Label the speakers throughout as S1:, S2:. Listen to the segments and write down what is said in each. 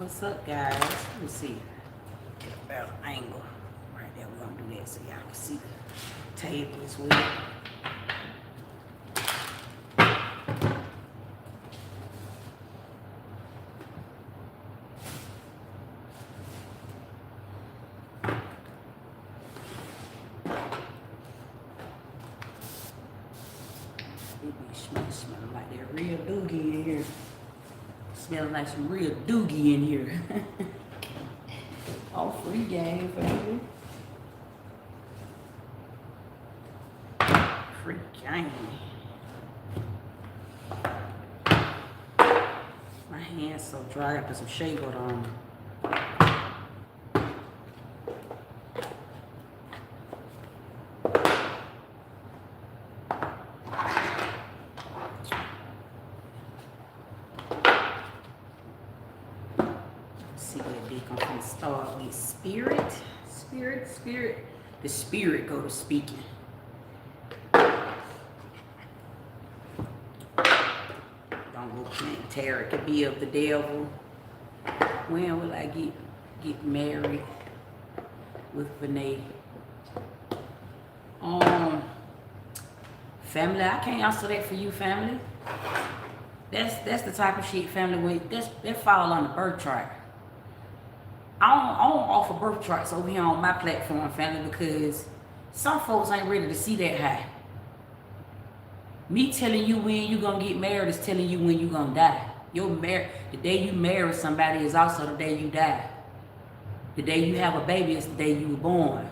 S1: What's up, guys? Let me see. Get a better angle. Right there, we're gonna do that so y'all can see the table as well. It be smelling like that real doogie in here. Smelling like some real doogie in here. All free game, baby. Free game. My hand's so dry, I gotta put some shea butter on. See what big I'm gonna start with spirit. The spirit go to speaking. Don't go playing tarot. It could be of the devil. When will I get married with Vinay? Family, I can't answer that for you, family. That's the type of shit, family. That fall on the birth chart. I don't offer birth charts over here on my platform, family, because some folks ain't ready to see that high. Me telling you when you gonna get married is telling you when you gonna die. The day you marry somebody is also the day you die. The day you have a baby is the day you were born.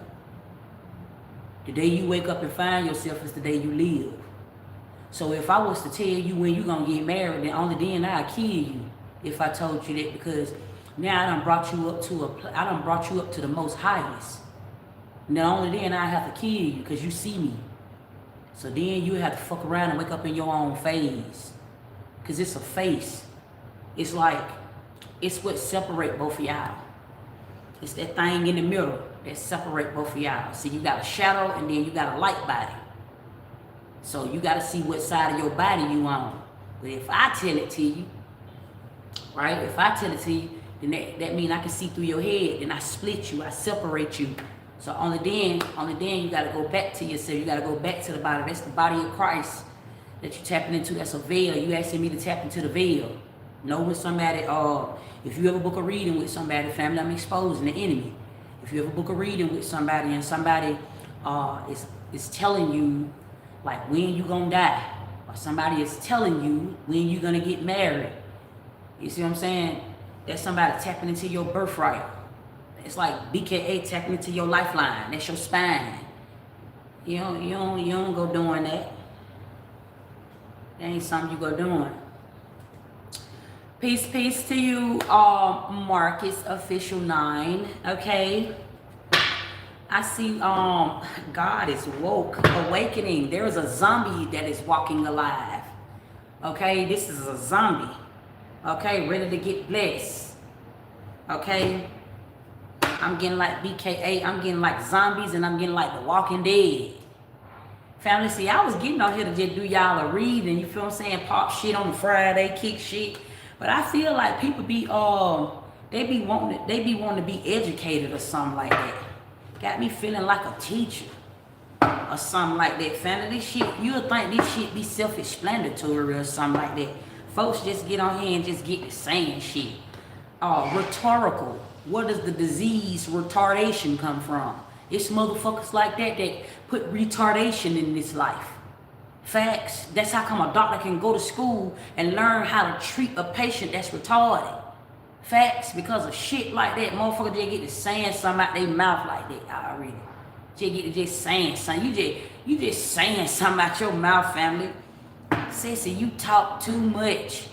S1: The day you wake up and find yourself is the day you live. So if I was to tell you when you gonna get married, then only then I'd kill you if I told you that, because now I done brought you up to the most highest. Now only then I have to kill you because you see me. So then you have to fuck around and wake up in your own phase. Because it's a face. It's like, it's what separate both of y'all. It's that thing in the middle that separate both of y'all. See, you got a shadow and then you got a light body. So you got to see what side of your body you on. But if I tell it to you, right? If I tell it to you, then that means I can see through your head. Then I split you, I separate you. So only then you got to go back to yourself. You got to go back to the body. That's the body of Christ that you're tapping into. That's a veil. You asking me to tap into the veil. Know when somebody, if you ever book a reading with somebody, family, I'm exposing the enemy. If you ever book a reading with somebody and somebody is telling you like when you gonna die, or somebody is telling you when you gonna get married, you see what I'm saying? That's somebody tapping into your birthright. It's like BKA tapping into your lifeline. That's your spine. You don't go doing that. That ain't something you go doing. Peace to you, Marcus Official 9. Okay. I see God is woke, awakening. There is a zombie that is walking alive. Okay, this is a zombie. Okay, ready to get blessed. Okay. I'm getting like BKA, I'm getting like zombies, and I'm getting like the Walking Dead. Family, see, I was getting out here to just do y'all a reading, you feel what I'm saying? Pop shit on Friday, kick shit. But I feel like people be they be wanting to be educated or something like that. Got me feeling like a teacher or something like that. Family, this shit, you would think this shit be self-explanatory or something like that. Folks just get on here and just get to saying shit. Rhetorical. Where does the disease retardation come from? It's motherfuckers like that put retardation in this life. Facts. That's how come a doctor can go to school and learn how to treat a patient that's retarded. Facts. Because of shit like that, motherfuckers just get to saying something out their mouth like that already. Just get to just saying something. You just saying something out your mouth, family. Sissy, you talk too much.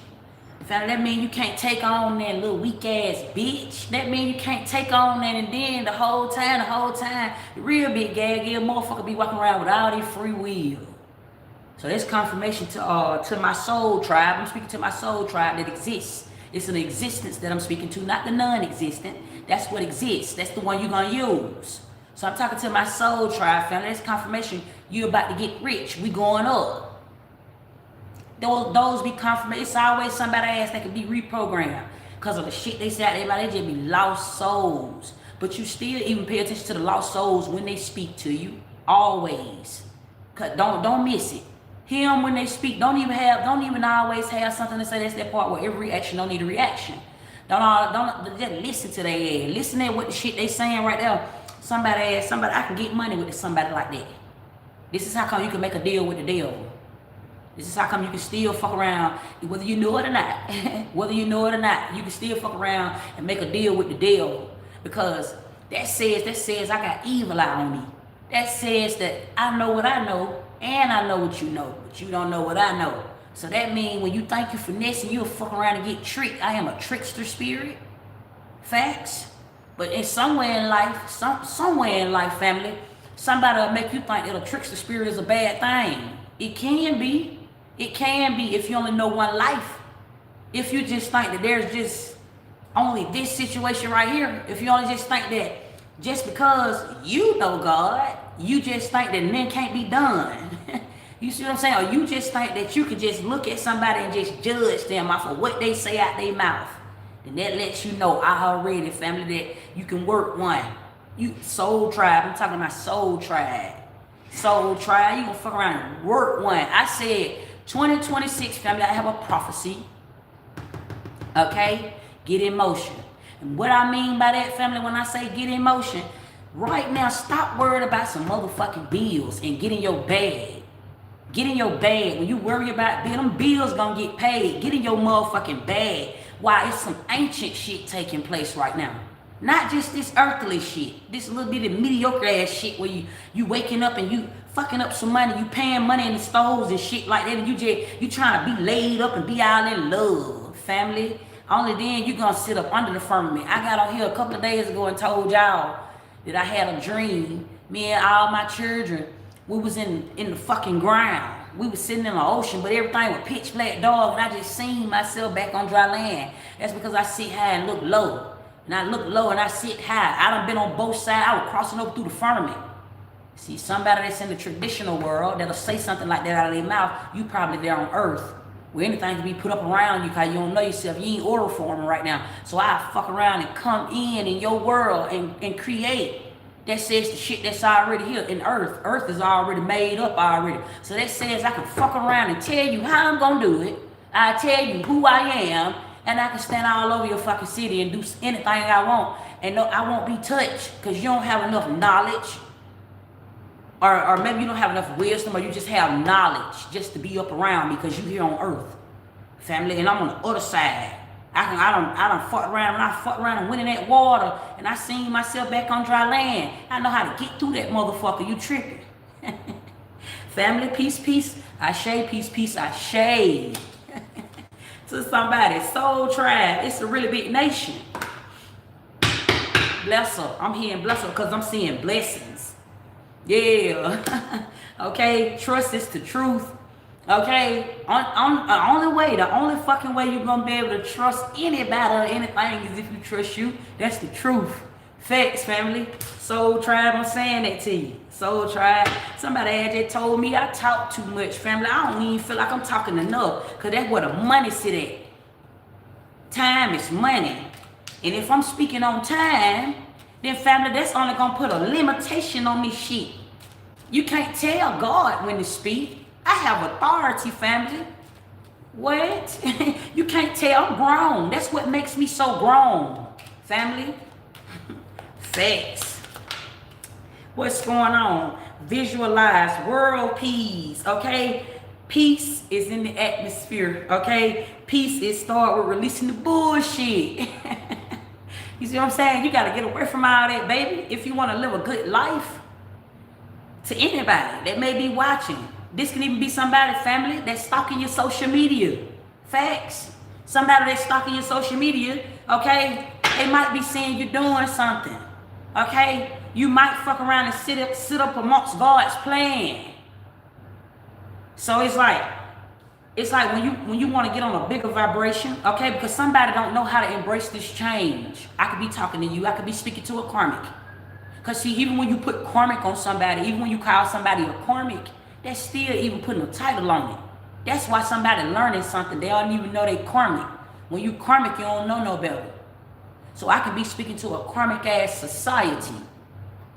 S1: Family, that mean you can't take on that little weak ass bitch. That mean you can't take on that, and then the whole time, the real big gag, motherfucker be walking around with all their free will. So that's confirmation to my soul tribe. I'm speaking to my soul tribe that exists. It's an existence that I'm speaking to, not the non-existent. That's what exists. That's the one you're gonna use. So I'm talking to my soul tribe, family. That's confirmation you're about to get rich. We going up. Those be confirmation. It's always somebody else that can be reprogrammed. because of the shit they say out there, they just be lost souls. But you still even pay attention to the lost souls when they speak to you. Always. Cause don't miss it. Hear them when they speak. Don't even always have something to say. That's that part where every reaction don't need a reaction. Don't just listen to their ass. Listen to what the shit they saying right there. Somebody I can get money with somebody like that. This is how come you can make a deal with the devil. This is how come you can still fuck around, whether you know it or not. Whether you know it or not, you can still fuck around and make a deal with the devil. Because that says I got evil eye on me. That says that I know what I know, and I know what you know, but you don't know what I know. So that means when you think you finessing, you'll fuck around and get tricked. I am a trickster spirit. Facts. But in somewhere in life, family, somebody will make you think that a trickster spirit is a bad thing. It can be. It can be if you only know one life. If you just think that there's just only this situation right here. If you only just think that just because you know God, you just think that men can't be done. You see what I'm saying? Or you just think that you could just look at somebody and just judge them off of what they say out their mouth. And that lets you know already, family, that you can work one. You soul tribe. I'm talking about soul tribe. Soul tribe. You gonna fuck around and work one. I said 2026, family, I have a prophecy. Okay? Get in motion. And what I mean by that, family, when I say get in motion, right now, stop worrying about some motherfucking bills and get in your bag. Get in your bag. When you worry about them bills gonna get paid. Get in your motherfucking bag. Why? It's some ancient shit taking place right now. Not just this earthly shit. This little bit of mediocre ass shit where you waking up and you fucking up some money. You paying money in the stores and shit like that. And you trying to be laid up and be all in love. Family. Only then you gonna sit up under the firmament. I got on here a couple of days ago and told y'all that I had a dream. Me and all my children, we was in the fucking ground. We was sitting in the ocean, but everything was pitch black dog, and I just seen myself back on dry land. That's because I sit high and look low. And I look low and I sit high. I done been on both sides. I was crossing over through the firmament. See, somebody that's in the traditional world that'll say something like that out of their mouth, you probably there on earth. Where anything can be put up around you because you don't know yourself. You ain't order forming right now. So I fuck around and come in your world and create. That says the shit that's already here in earth. Earth is already made up already. So that says I can fuck around and tell you how I'm gonna do it. I tell you who I am, and I can stand all over your fucking city and do anything I want. And no, I won't be touched because you don't have enough knowledge. Or maybe you don't have enough wisdom, or you just have knowledge just to be up around because you here on earth. Family, and I'm on the other side. I done fucked around. When I fucked around and went in that water and I seen myself back on dry land. I know how to get through that motherfucker. You tripping. Family, peace, peace. I shade, peace, peace. I shade. To somebody, soul tribe. It's a really big nation. Bless her. I'm hearing bless her because I'm seeing blessings. Yeah. Okay. Trust is the truth. Okay, the only fucking way you're gonna be able to trust anybody or anything is if you trust you. That's the truth. Facts, family. Soul tribe, I'm saying that to you. Soul tribe. Somebody had just told me I talk too much, family. I don't even feel like I'm talking enough, because that's where the money sit at. Time is money. And if I'm speaking on time, then family, that's only gonna put a limitation on this shit. You can't tell God when to speak. I have authority, family. What? You can't tell. I'm grown. That's what makes me so grown, family. Facts. What's going on? Visualize world peace, okay? Peace is in the atmosphere, okay? Peace is start with releasing the bullshit. You see what I'm saying? You got to get away from all that, baby, if you want to live a good life. To anybody that may be watching. This can even be somebody, family, that's stalking your social media. Facts. Somebody that's stalking your social media, okay? They might be saying you're doing something, okay? You might fuck around and sit up amongst God's plan. So it's like when you want to get on a bigger vibration, okay? Because somebody don't know how to embrace this change. I could be talking to you. I could be speaking to a karmic. Because see, even when you put karmic on somebody, even when you call somebody a karmic, that's still even putting a title on it. That's why somebody learning something, they don't even know they karmic. When you karmic, you don't know no better. So I could be speaking to a karmic ass society.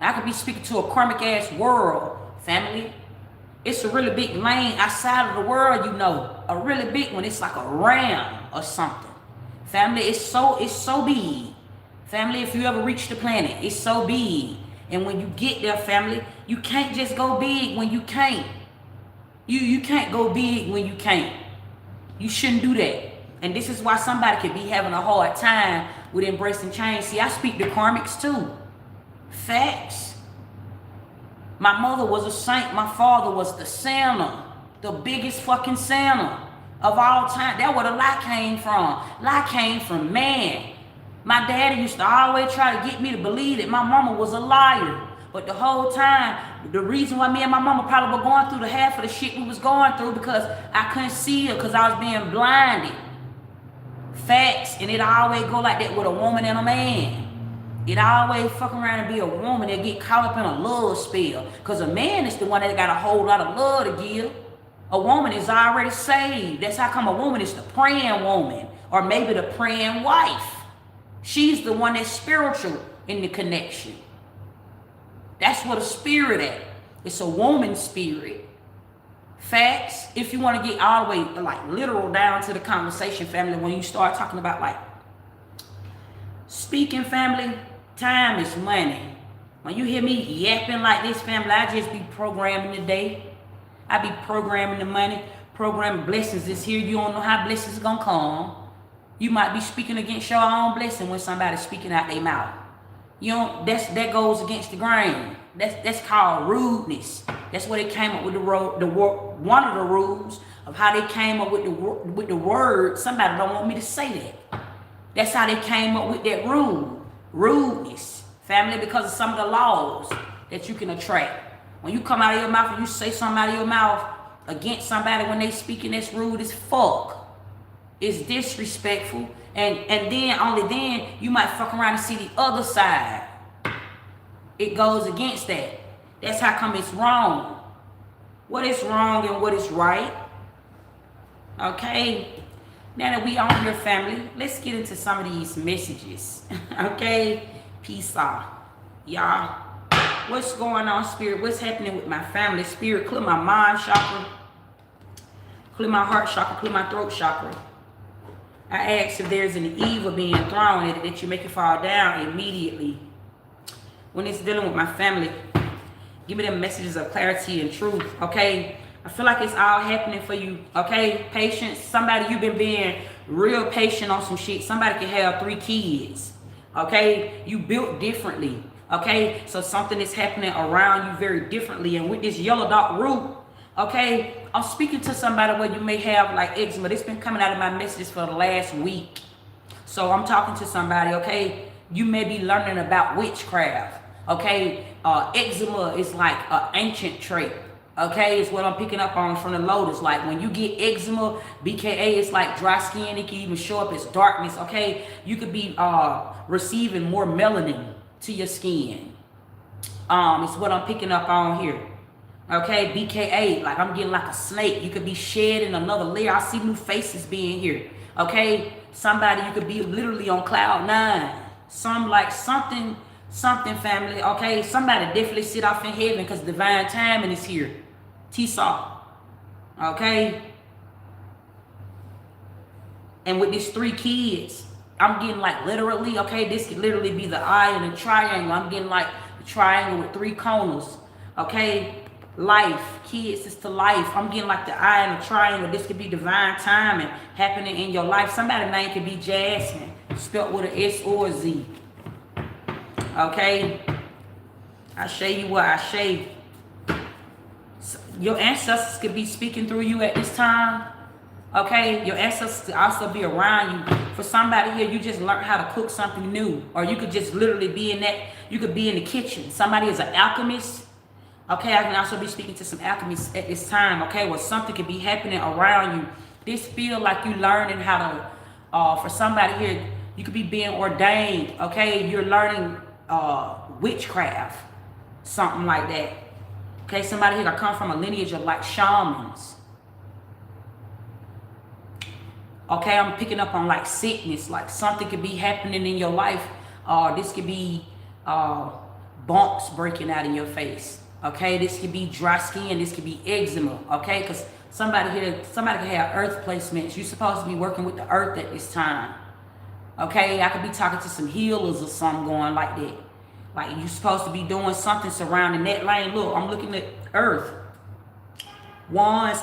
S1: I could be speaking to a karmic ass world, family. It's a really big lane outside of the world, you know. A really big one. It's like a ram or something. Family, it's so big. Family, if you ever reach the planet, it's so big. And when you get there, family, you can't just go big when you can't. You can't go big when you can't. You shouldn't do that. And this is why somebody could be having a hard time with embracing change. See, I speak to karmics too. Facts. My mother was a saint. My father was the Santa. The biggest fucking Santa of all time. That's where the lie came from. Lie came from man. My daddy used to always try to get me to believe that my mama was a liar. But the whole time, the reason why me and my mama probably were going through the half of the shit we was going through because I couldn't see her because I was being blinded. Facts. And it always go like that with a woman and a man. It always fuck around and be a woman that get caught up in a love spell. Because a man is the one that got a whole lot of love to give. A woman is already saved. That's how come a woman is the praying woman. Or maybe the praying wife. She's the one that's spiritual in the connection. That's what a spirit at. It's a woman's spirit. Facts. If you want to get all the way like literal down to the conversation, family, when you start talking about like speaking, family, time is money. When you hear me yapping like this, family, I just be programming the day. I be programming the money, programming blessings is here. You don't know how blessings gonna come. You might be speaking against your own blessing when somebody's speaking out their mouth. You know, that goes against the grain. That's called rudeness. That's where they came up with one of the rules of how they came up with the word. Somebody don't want me to say that. That's how they came up with that rule. Rudeness. Family, because of some of the laws that you can attract. When you come out of your mouth and you say something out of your mouth against somebody when they speaking, that's rude as fuck. It's disrespectful. And then, only then, you might fuck around and see the other side. It goes against that. That's how come it's wrong. What is wrong and what is right. Okay? Now that we on here, family, let's get into some of these messages. Okay? Peace out. Y'all, what's going on, spirit? What's happening with my family? Spirit, clear my mind chakra. Clear my heart chakra. Clear my throat chakra. I ask if there's an evil being thrown at it that you make it fall down immediately. When it's dealing with my family, give me them messages of clarity and truth, okay? I feel like it's all happening for you, okay? Patience. Somebody, you've been being real patient on some shit. Somebody can have 3 kids, okay? You built differently, okay? So something is happening around you very differently. And with this yellow dot root, okay, I'm speaking to somebody where you may have like eczema. This been coming out of my messages for the last week. So I'm talking to somebody, okay? You may be learning about witchcraft, okay? Eczema is like an ancient trait, okay? It's what I'm picking up on from the lotus. Like when you get eczema, BKA, it's like dry skin. It can even show up as darkness, okay? You could be receiving more melanin to your skin. It's what I'm picking up on here. Okay, BKA, like I'm getting like a snake. You could be shedding another layer. I see new faces being here. Okay, somebody, you could be literally on cloud 9. Something, family. Okay, somebody definitely sit off in heaven because divine timing is here. T-Saw. Okay. And with these 3 kids, I'm getting like literally, okay, this could literally be the eye and the triangle. I'm getting like the triangle with 3 corners. Okay. Life, kids, is to life. I'm getting like the eye and the triangle. This could be divine timing happening in your life. Somebody's name could be Jasmine, spelled with an S or a Z. Okay? I show you what I show. Your ancestors could be speaking through you at this time. Okay? Your ancestors could also be around you. For somebody here, you just learned how to cook something new. Or you could just literally be in that, you could be in the kitchen. Somebody is an alchemist. Okay, I can also be speaking to some alchemists at this time, okay, where something could be happening around you. This feel like you learning how to, for somebody here, you could be being ordained, okay? You're learning witchcraft, something like that. Okay, somebody here that come from a lineage of like shamans. Okay, I'm picking up on like sickness, like something could be happening in your life. This could be bumps breaking out in your face. Okay, this could be dry skin. This could be eczema. Okay, because somebody could have earth placements. You're supposed to be working with the earth at this time. Okay, I could be talking to some healers or something going like that. Like you're supposed to be doing something surrounding that lane. Look, I'm looking at earth. Wands.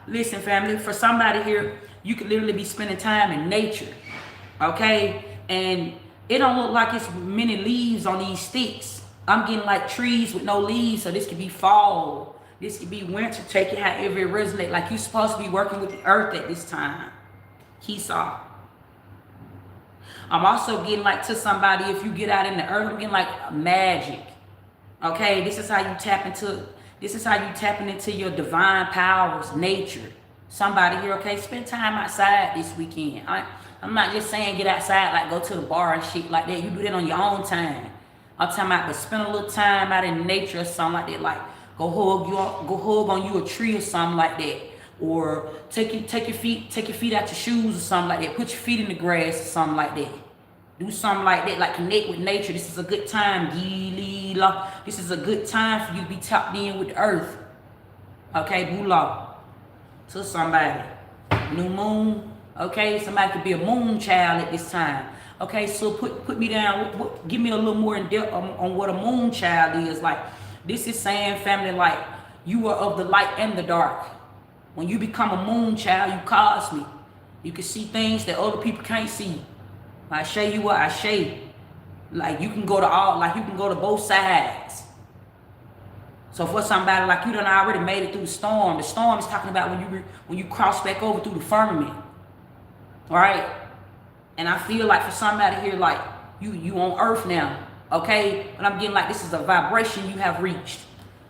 S1: Listen, family, for somebody here, you could literally be spending time in nature. Okay? And it don't look like it's many leaves on these sticks. I'm getting like trees with no leaves, so this could be fall. This could be winter. Take it however it resonates. Like you're supposed to be working with the earth at this time. Kiesau. I'm also getting like to somebody, if you get out in the earth, I'm getting like magic. Okay, this is how you tap into your divine powers, nature. Somebody here, okay, spend time outside this weekend. I'm not just saying get outside, like go to the bar and shit like that. You do that on your own time. I'm talking about, but spend a little time out in nature or something like that. Like go hug on you a tree or something like that. Or take your feet out your shoes or something like that. Put your feet in the grass or something like that. Do something like that, like connect with nature. This is a good time. This is a good time for you to be tapped in with the earth. Okay, Bula. To somebody. New moon. Okay, somebody could be a moon child at this time. Okay, so put me down. Give me a little more in depth on what a moon child is. Like, this is saying, family, like, you are of the light and the dark. When you become a moon child, you cosmic. You can see things that other people can't see. I show you what I show you. Like you can go to both sides. So for somebody like you done already made it through the storm. The storm is talking about when you cross back over through the firmament. All right? And I feel like for somebody here, like you on earth now. Okay? But I'm getting like this is a vibration you have reached.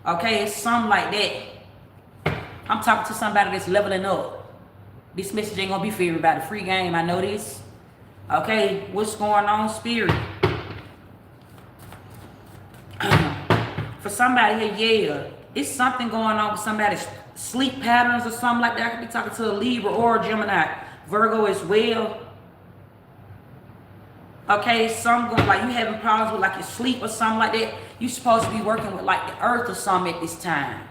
S1: Okay? It's something like that. I'm talking to somebody that's leveling up. This message ain't gonna be for everybody. Free game, I know this. Okay, what's going on, spirit? For somebody here, yeah, it's something going on with somebody's sleep patterns or something like that. I could be talking to a Libra or a Gemini, Virgo as well. Okay, some going like you having problems with like your sleep or something like that. You supposed to be working with like the earth or something at this time.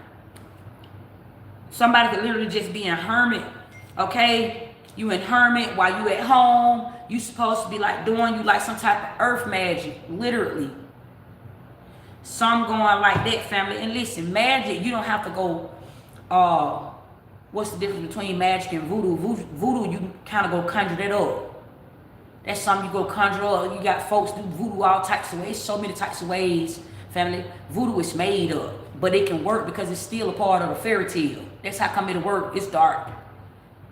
S1: Somebody could literally just be in hermit. Okay, you in hermit while you at home. You supposed to be like doing you like some type of earth magic, literally. Some going like that, family. And listen, magic, you don't have to go, what's the difference between magic and voodoo? Voodoo, you kind of go conjure that up. That's something you go conjure up. You got folks do voodoo all types of ways, so many types of ways, family. Voodoo is made up, but it can work because it's still a part of a fairy tale. That's how come it'll work. It's dark.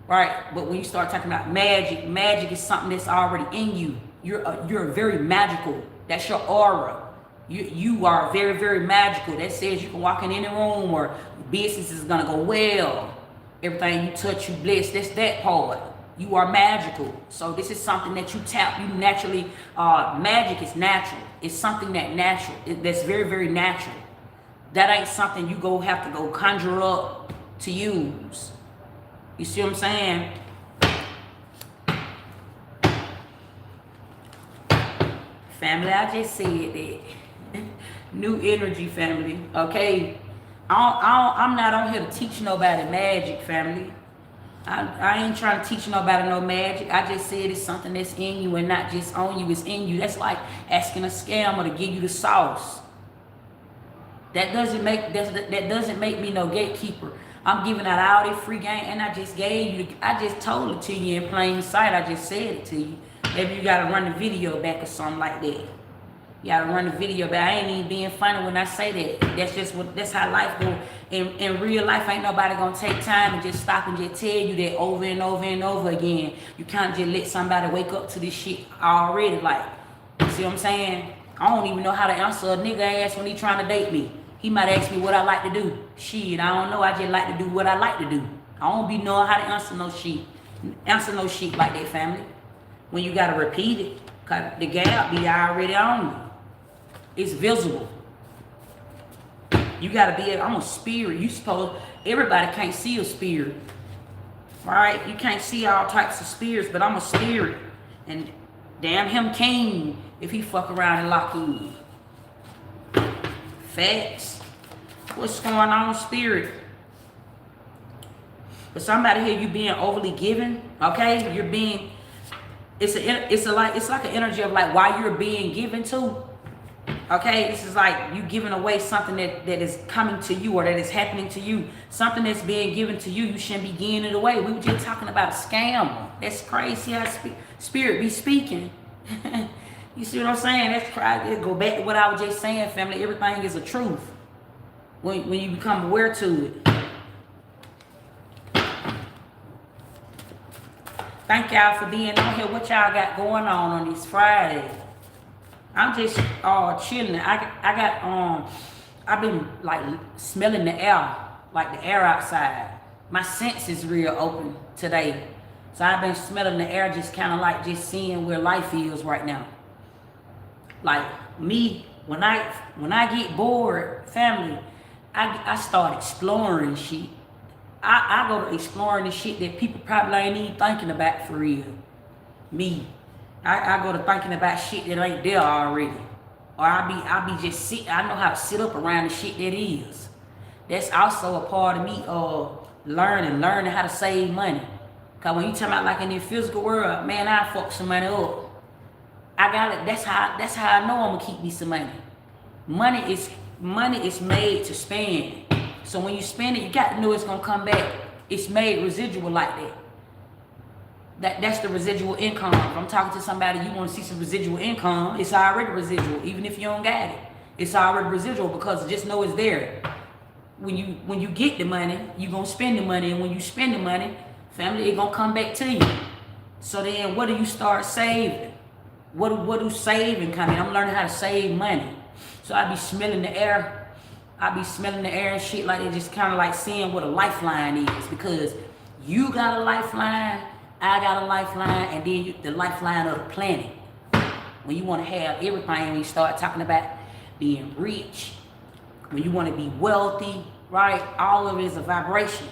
S1: Right, but when you start talking about magic, magic is something that's already in you. You're very magical. That's your aura. You are very, very magical. That says you can walk in any room or business is gonna go well. Everything you touch, you bless. That's that part. You are magical. So this is something that you tap. You naturally. Magic is natural. It's something that natural. That's very, very natural. That ain't something you have to go conjure up to use. You see what I'm saying? Family, I just said that. New energy, family. Okay? I'm not on here to teach nobody magic, family. I ain't trying to teach nobody no magic. I just said it's something that's in you and not just on you. It's in you. That's like asking a scammer to give you the sauce. That doesn't make me no gatekeeper. I'm giving out all this free game, and I just told it to you in plain sight. I just said it to you. Maybe you gotta run the video back or something like that. You gotta run the video back. I ain't even being funny when I say that. That's how life goes. In real life, ain't nobody gonna take time and just stop and just tell you that over and over and over again. You can't just let somebody wake up to this shit already. Like, you see what I'm saying? I don't even know how to answer a nigga ass when he trying to date me. He might ask me what I like to do. Shit, I don't know. I just like to do what I like to do. I don't be knowing how to answer no shit like that, family. When you gotta repeat it, cause the gap be already on you. It's visible. You gotta be. I'm a spirit. Everybody can't see a spirit. right? You can't see all types of spirits, but I'm a spirit. And damn him king if he fuck around and lock in. Facts. What's going on, spirit? But somebody here, you being overly giving, okay? You're being, it's like an energy of like why you're being given to. Okay, this is like you giving away something that is coming to you or that is happening to you. Something that's being given to you, you shouldn't be giving it away. We were just talking about a scam. That's crazy how spirit be speaking. You see what I'm saying? That's crazy. Go back to what I was just saying, family. Everything is a truth when you become aware to it. Thank y'all for being on here. What y'all got going on these Fridays? I'm just chilling. I've been like smelling the air, like the air outside. My sense is real open today. So I've been smelling the air, just kind of like just seeing where life is right now. Like me, when I get bored, family, I start exploring shit. I go to exploring the shit that people probably ain't even thinking about for real. Me. I go to thinking about shit that ain't there already. Or I be just sitting, I know how to sit up around the shit that is. That's also a part of me learning how to save money. Cause when you talking about like in the physical world, man, I fuck some money up. I got it, that's how I know I'm gonna keep me some money. Money is made to spend. So when you spend it, you got to know it's gonna come back. It's made residual like that. That's the residual income. If I'm talking to somebody, you want to see some residual income, it's already residual. Even if you don't got it, it's already residual because just know it's there. When you get the money, you gonna spend the money, and when you spend the money, family, it gonna come back to you. So then, what do you start saving? What do saving come in? I'm learning how to save money. So I be smelling the air. I be smelling the air and shit like it, just kind of like seeing what a lifeline is, because you got a lifeline, I got a lifeline, and then the lifeline of the planet. When you want to have everything, when you start talking about being rich, when you want to be wealthy, right? All of it is a vibration.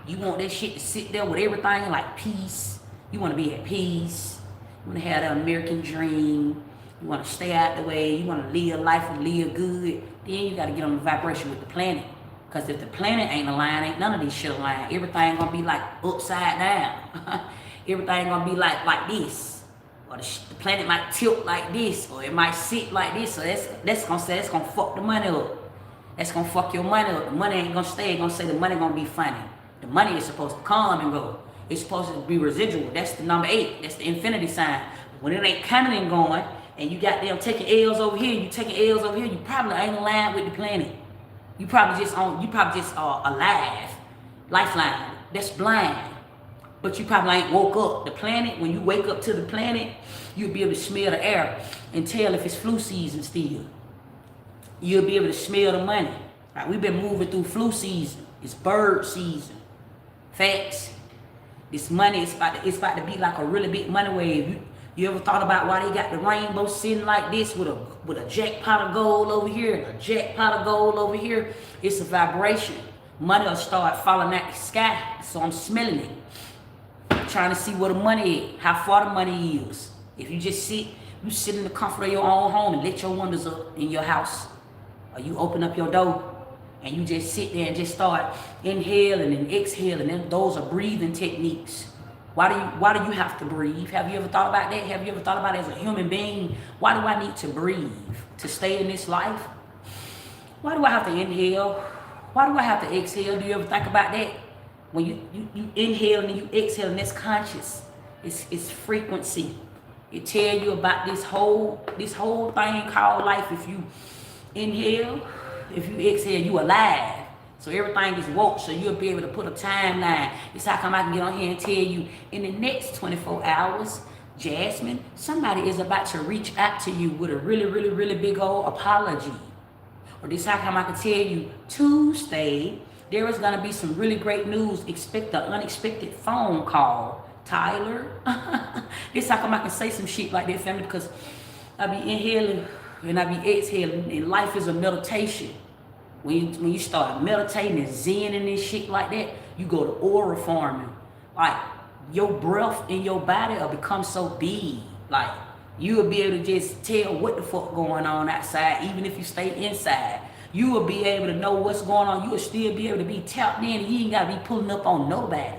S1: You want that shit to sit there with everything like peace. You want to be at peace. You want to have the American dream. You want to stay out the way. You want to live life and live good. Then you got to get on the vibration with the planet. Because if the planet ain't aligned, ain't none of this shit aligned. Everything going to be like upside down. Everything going to be like this. Or the planet might tilt like this. Or it might sit like this. So that's going to fuck the money up. That's going to fuck your money up. The money ain't going to stay. It's going to say the money going to be funny. The money is supposed to come and go. It's supposed to be residual. That's the number 8. That's the infinity sign. When it ain't coming and going, and you got them taking L's over here, you taking L's over here, you probably ain't aligned with the planet. You probably just alive. Lifeline. That's blind. But you probably ain't woke up. The planet, when you wake up to the planet, you'll be able to smell the air and tell if it's flu season still. You'll be able to smell the money. Right, we've been moving through flu season. It's bird season. Facts. This money is about to be like a really big money wave. You ever thought about why they got the rainbow sitting like this with a jackpot of gold over here and a jackpot of gold over here? It's a vibration. Money will start falling out the sky. So I'm smelling it. Trying to see where the money is, how far the money is. If you just sit in the comfort of your own home and let your windows up in your house. Or you open up your door and you just sit there and just start inhaling and exhaling. And those are breathing techniques. Why do you have to breathe? Have you ever thought about that? Have you ever thought about it as a human being? Why do I need to breathe to stay in this life? Why do I have to inhale? Why do I have to exhale? Do you ever think about that? When you inhale and you exhale, and that's conscious. It's frequency. It tells you about this whole thing called life. If you inhale, if you exhale, you alive. So everything is woke, so you'll be able to put a timeline. It's how come I can get on here and tell you in the next 24 hours, Jasmine, somebody is about to reach out to you with a really, really, really big old apology. Or this how come I can tell you Tuesday, there is going to be some really great news. Expect the unexpected phone call. Tyler. This how come I can say some shit like that, family, because I be inhaling and I be exhaling, and life is a meditation. When you start meditating and zen and this shit like that, you go to aura farming. Like, your breath in your body will become so big. Like, you will be able to just tell what the fuck going on outside, even if you stay inside. You will be able to know what's going on. You will still be able to be tapped in, and you ain't got to be pulling up on nobody.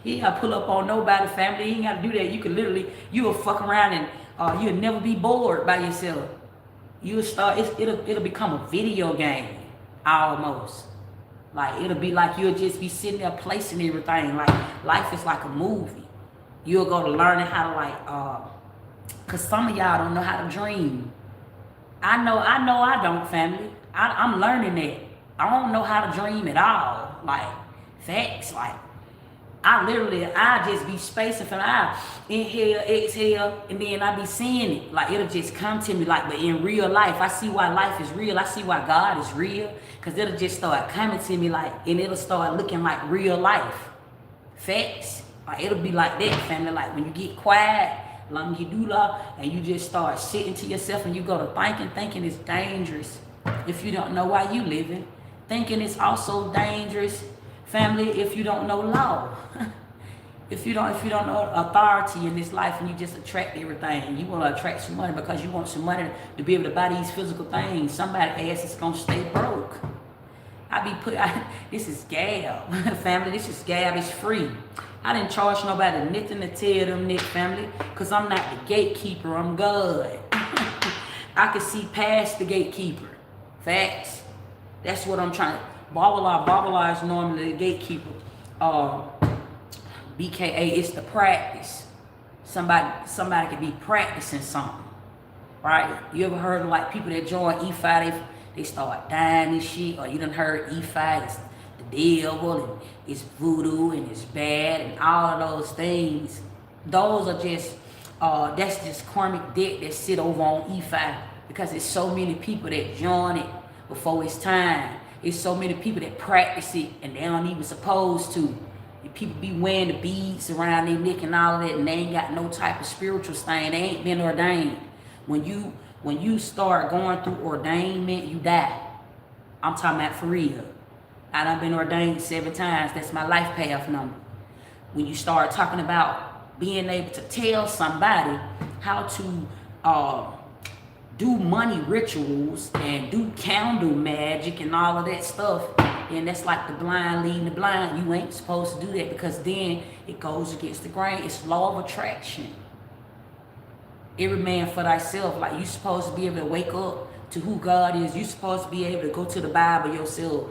S1: You ain't got to pull up on nobody, family. You ain't got to do that. You can literally, you will fuck around and you'll never be bored by yourself. You'll start, it'll become a video game, almost. Like, it'll be like you'll just be sitting there placing everything. Like, life is like a movie. You'll go to learning how to, like, because some of y'all don't know how to dream. I know I don't, family. I'm learning that. I don't know how to dream at all. Like, facts. Like, I just be spacing from I inhale, exhale, and then I be seeing it. Like, it'll just come to me. Like, but in real life, I see why life is real. I see why God is real. Because it'll just start coming to me, like, and it'll start looking like real life. Facts. Like, it'll be like that, family. Like, when you get quiet, and you just start sitting to yourself and you go to thinking is dangerous. If you don't know why you living, thinking is also dangerous. Family, if you don't know law, if you don't know authority in this life, and you just attract everything, you want to attract some money because you want some money to be able to buy these physical things. Somebody ass is gonna stay broke. This is Gab, family. This is Gab. It's free. I didn't charge nobody nothing to tell them, Nick, family, because I'm not the gatekeeper. I'm God. I can see past the gatekeeper. Facts. That's what I'm trying to. Babala is normally the gatekeeper. BKA, it's the practice. Somebody could be practicing something, right? You ever heard of, like, people that join E5, they start dying and shit, or you done heard E5 is the devil and it's voodoo and it's bad and all of those things. Those are just that's just karmic debt that sit over on E5, because it's so many people that join it before it's time. It's so many people that practice it and they don't even supposed to. And people be wearing the beads around their neck and all of that, and they ain't got no type of spiritual thing. They ain't been ordained. When you start going through ordainment, you die. I'm talking about for real. I done been ordained 7 times. That's my life path number. When you start talking about being able to tell somebody how to do money rituals and do candle magic and all of that stuff, and that's like the blind leading the blind. You ain't supposed to do that, because then it goes against the grain. It's law of attraction. Every man for thyself. Like, you supposed to be able to wake up to who God is. You supposed to be able to go to the Bible yourself.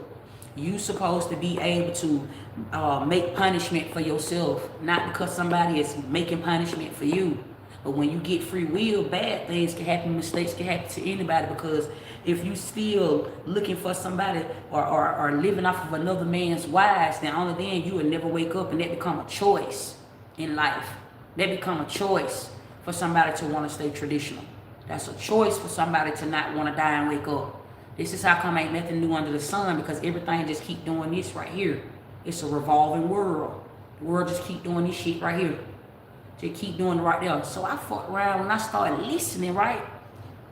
S1: You supposed to be able to make punishment for yourself, not because somebody is making punishment for you. But when you get free will, bad things can happen, mistakes can happen to anybody, because if you still looking for somebody or living off of another man's wives, then only then you will never wake up, and that become a choice in life. That become a choice for somebody to want to stay traditional. That's a choice for somebody to not want to die and wake up. This is how come ain't nothing new under the sun, because everything just keep doing this right here. It's a revolving world. The world just keep doing this shit right here. Just keep doing it right there. So I fucked around when I started listening, right?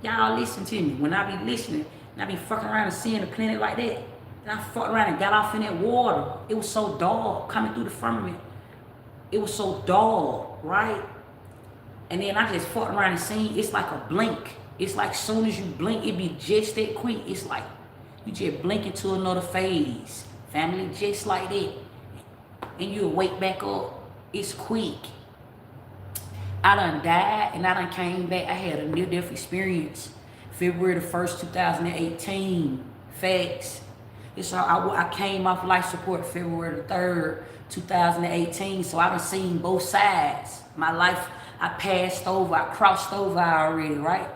S1: Y'all listen to me. When I be listening, and I be fucking around and seeing the planet like that, and I fucked around and got off in that water. It was so dark coming through the firmament. It was so dark, right? And then I just fucked around and seen, it's like a blink. It's like soon as you blink, it be just that quick. It's like you just blink into another phase. Family, just like that. And you'll wake back up. It's quick. I done died and I done came back. I had a near-death experience. February the 1st, 2018. Facts. It's I came off life support February the 3rd, 2018. So I done seen both sides. My life, I passed over, I crossed over already, right?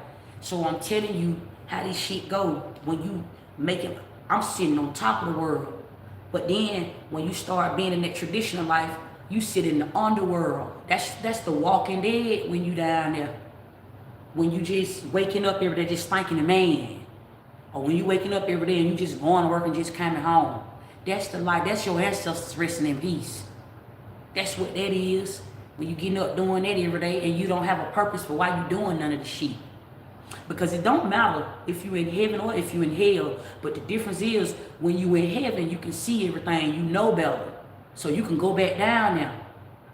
S1: So I'm telling you how this shit go. When you make it, I'm sitting on top of the world. But then when you start being in that traditional life, you sit in the underworld. That's the Walking Dead when you down there. When you just waking up every day just thanking the man. Or when you waking up every day and you just going to work and just coming home. That's the life. That's your ancestors resting in peace. That's what that is. When you getting up doing that every day and you don't have a purpose for why you doing none of the shit. Because it don't matter if you in heaven or if you in hell. But the difference is when you in heaven, you can see everything. You know better. So you can go back down there.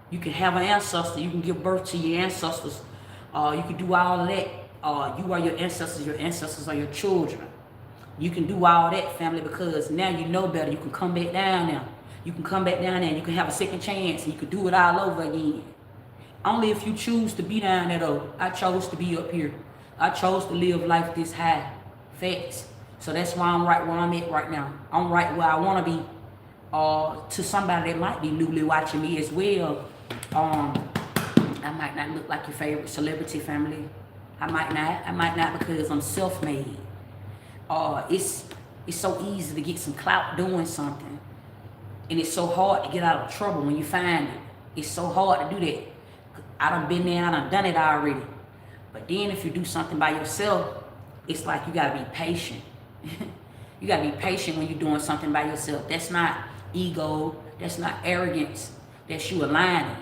S1: You can have an ancestor. You can give birth to your ancestors. You can do all that. You are your ancestors. Your ancestors are your children. You can do all that, family, because now you know better. You can come back down there. You can come back down there and you can have a second chance. And you can do it all over again. Only if you choose to be down there, though. I chose to be up here. I chose to live life this high. Facts. So that's why I'm right where I'm at right now. I'm right where I want to be. To somebody that might be newly watching me as well. I might not look like your favorite celebrity, family. I might not because I'm self-made. It's so easy to get some clout doing something. And it's so hard to get out of trouble when you find it. It's so hard to do that. I done been there, I done done it already. But then if you do something by yourself, it's like you gotta be patient. You gotta be patient when you're doing something by yourself. That's not ego, that's not arrogance, that's you aligning.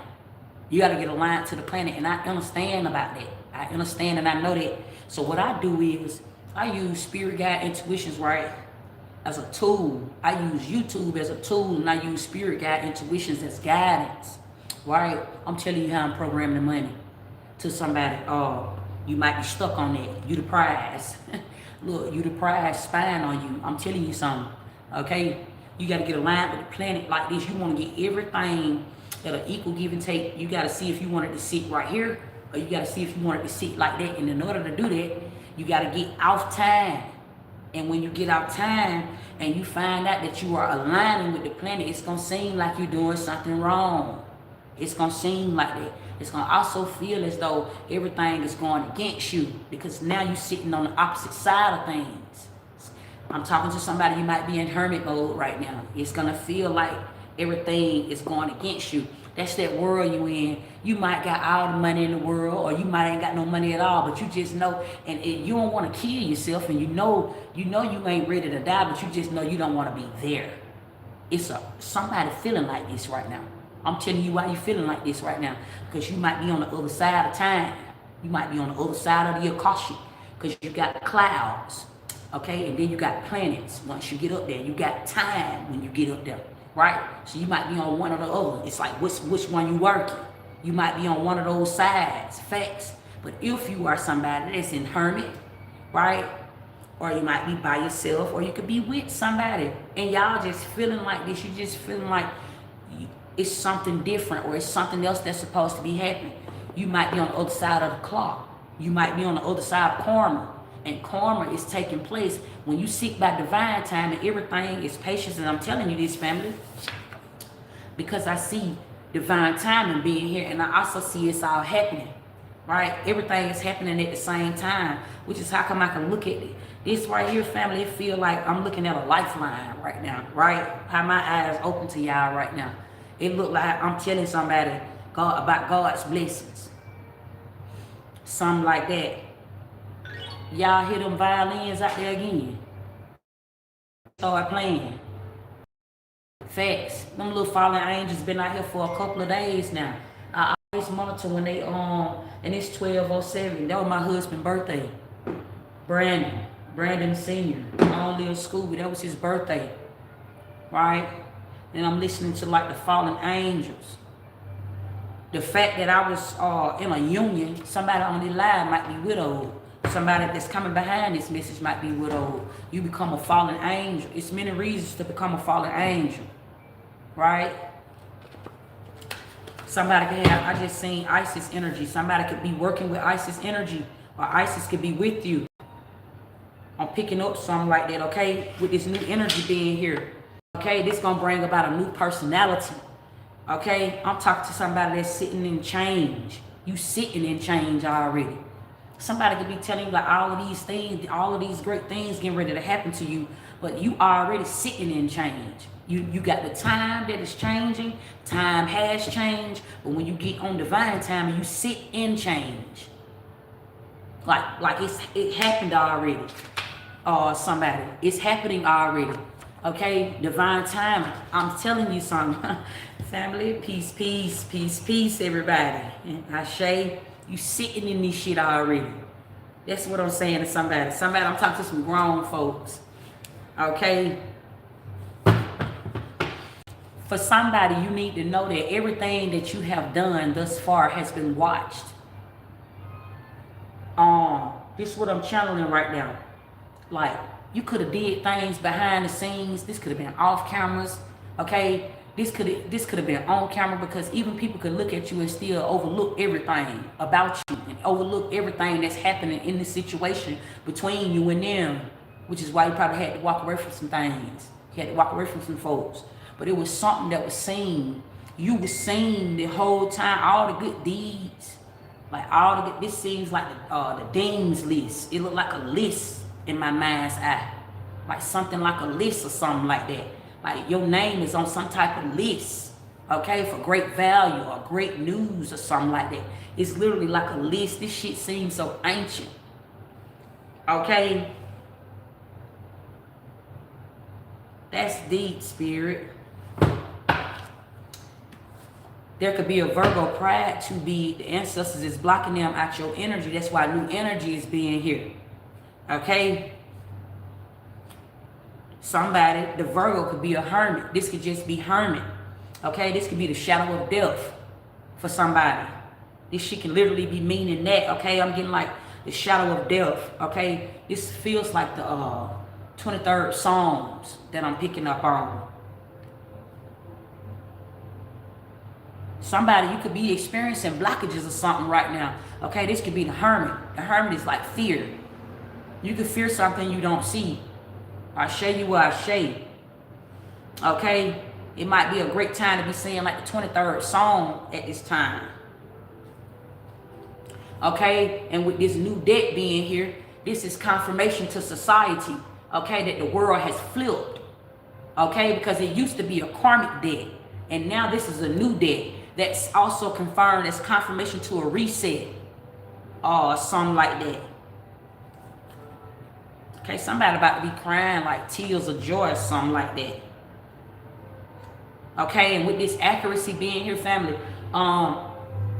S1: You gotta get aligned to the planet, and I understand about that. I understand and I know that. So what I do is, I use spirit guide intuitions, right, as a tool. I use YouTube as a tool, and I use spirit guide intuitions as guidance, right? I'm telling you how I'm programming the money to somebody. You might be stuck on that. You the prize. Look, you the prize spying on you. I'm telling you something, okay? You got to get aligned with the planet like this. You want to get everything at an equal give and take. You got to see if you want it to sit right here, or you got to see if you want it to sit like that. And in order to do that, you got to get off time. And when you get off time and you find out that you are aligning with the planet, it's going to seem like you're doing something wrong. It's going to seem like that. It's going to also feel as though everything is going against you, because now you're sitting on the opposite side of things. I'm talking to somebody, you might be in hermit mode right now. It's going to feel like everything is going against you. That's that world you in. You might got all the money in the world, or you might ain't got no money at all, but you just know, and you don't want to kill yourself, and you know you ain't ready to die, but you just know you don't want to be there. It's somebody feeling like this right now. I'm telling you why you feeling like this right now, because you might be on the other side of time. You might be on the other side of the Akashic, because you got the clouds, okay, and then you got planets. Once you get up there, you got time when you get up there. Right? So you might be on one or the other. It's like which one you working. You might be on one of those sides. Facts. But if you are somebody that's in hermit, right? Or you might be by yourself, or you could be with somebody, and y'all just feeling like this. You just feeling like it's something different, or it's something else that's supposed to be happening. You might be on the other side of the clock. You might be on the other side of karma. And karma is taking place when you seek by divine time, and everything is patience. And I'm telling you this, family, because I see divine timing being here, and I also see it's all happening, right? Everything is happening at the same time, which is how come I can look at it. This right here, family, it feel like I'm looking at a lifeline right now, right? How my eyes open to y'all right now. It look like I'm telling somebody about God's blessings. Something like that. Y'all hear them violins out there again? Start playing. Facts. Them little fallen angels been out here for a couple of days now. I always monitor when they and it's 12:07. That was my husband's birthday. Brandon Senior. Only in school. That was his birthday. Right? And I'm listening to like the fallen angels. The fact that I was in a union, somebody on the line might be widowed. Somebody that's coming behind this message might be widowed. You become a fallen angel. It's many reasons to become a fallen angel, right? Somebody can have, I just seen Isis energy. Somebody could be working with Isis energy, or Isis could be with you. I'm picking up something like that, okay? With this new energy being here, okay? This gonna bring about a new personality, okay? I'm talking to somebody that's sitting in change. You sitting in change already. Somebody could be telling you like all of these things, all of these great things getting ready to happen to you, but you already sitting in change. You got the time that is changing. Time has changed, but when you get on divine time, you sit in change. Like it happened already. Somebody, it's happening already. Okay, divine time. I'm telling you something, family. Peace, peace, peace, peace, everybody. Ashe. You sitting in this shit already. That's what I'm saying to somebody. Somebody, I'm talking to some grown folks. Okay? For somebody, you need to know that everything that you have done thus far has been watched. This is what I'm channeling right now. Like, you could have did things behind the scenes. This could have been off cameras. Okay, this could have been on camera, because even people could look at you and still overlook everything about you and overlook everything that's happening in the situation between you and them, which is why you probably had to walk away from some things. You had to walk away from some folks. But it was something that was seen. You were seen the whole time, all the good deeds. Like all the, this seems like the Dean's list. It looked like a list in my mind's eye. Like something like a list or something like that. Like your name is on some type of list, okay, for great value or great news or something like that. It's literally like a list. This shit seems so ancient, okay? That's deep, spirit. There could be a Virgo pride to be, the ancestors is blocking them out your energy. That's why new energy is being here, okay? Somebody, the Virgo could be a hermit. This could just be hermit, okay? This could be the shadow of death for somebody. This shit can literally be meaning that, okay? I'm getting like the shadow of death, okay? This feels like the 23rd Psalms that I'm picking up on. Somebody, you could be experiencing blockages or something right now, okay? This could be the hermit. The hermit is like fear. You could fear something you don't see. Ashe you Ashe. Okay? It might be a great time to be saying like the 23rd Psalm at this time. Okay? And with this new deck being here, this is confirmation to society, okay, that the world has flipped. Okay? Because it used to be a karmic deck. And now this is a new deck that's also confirmed as confirmation to a reset. Or something like that. Okay, somebody about to be crying like tears of joy or something like that. Okay, and with this accuracy being here, family,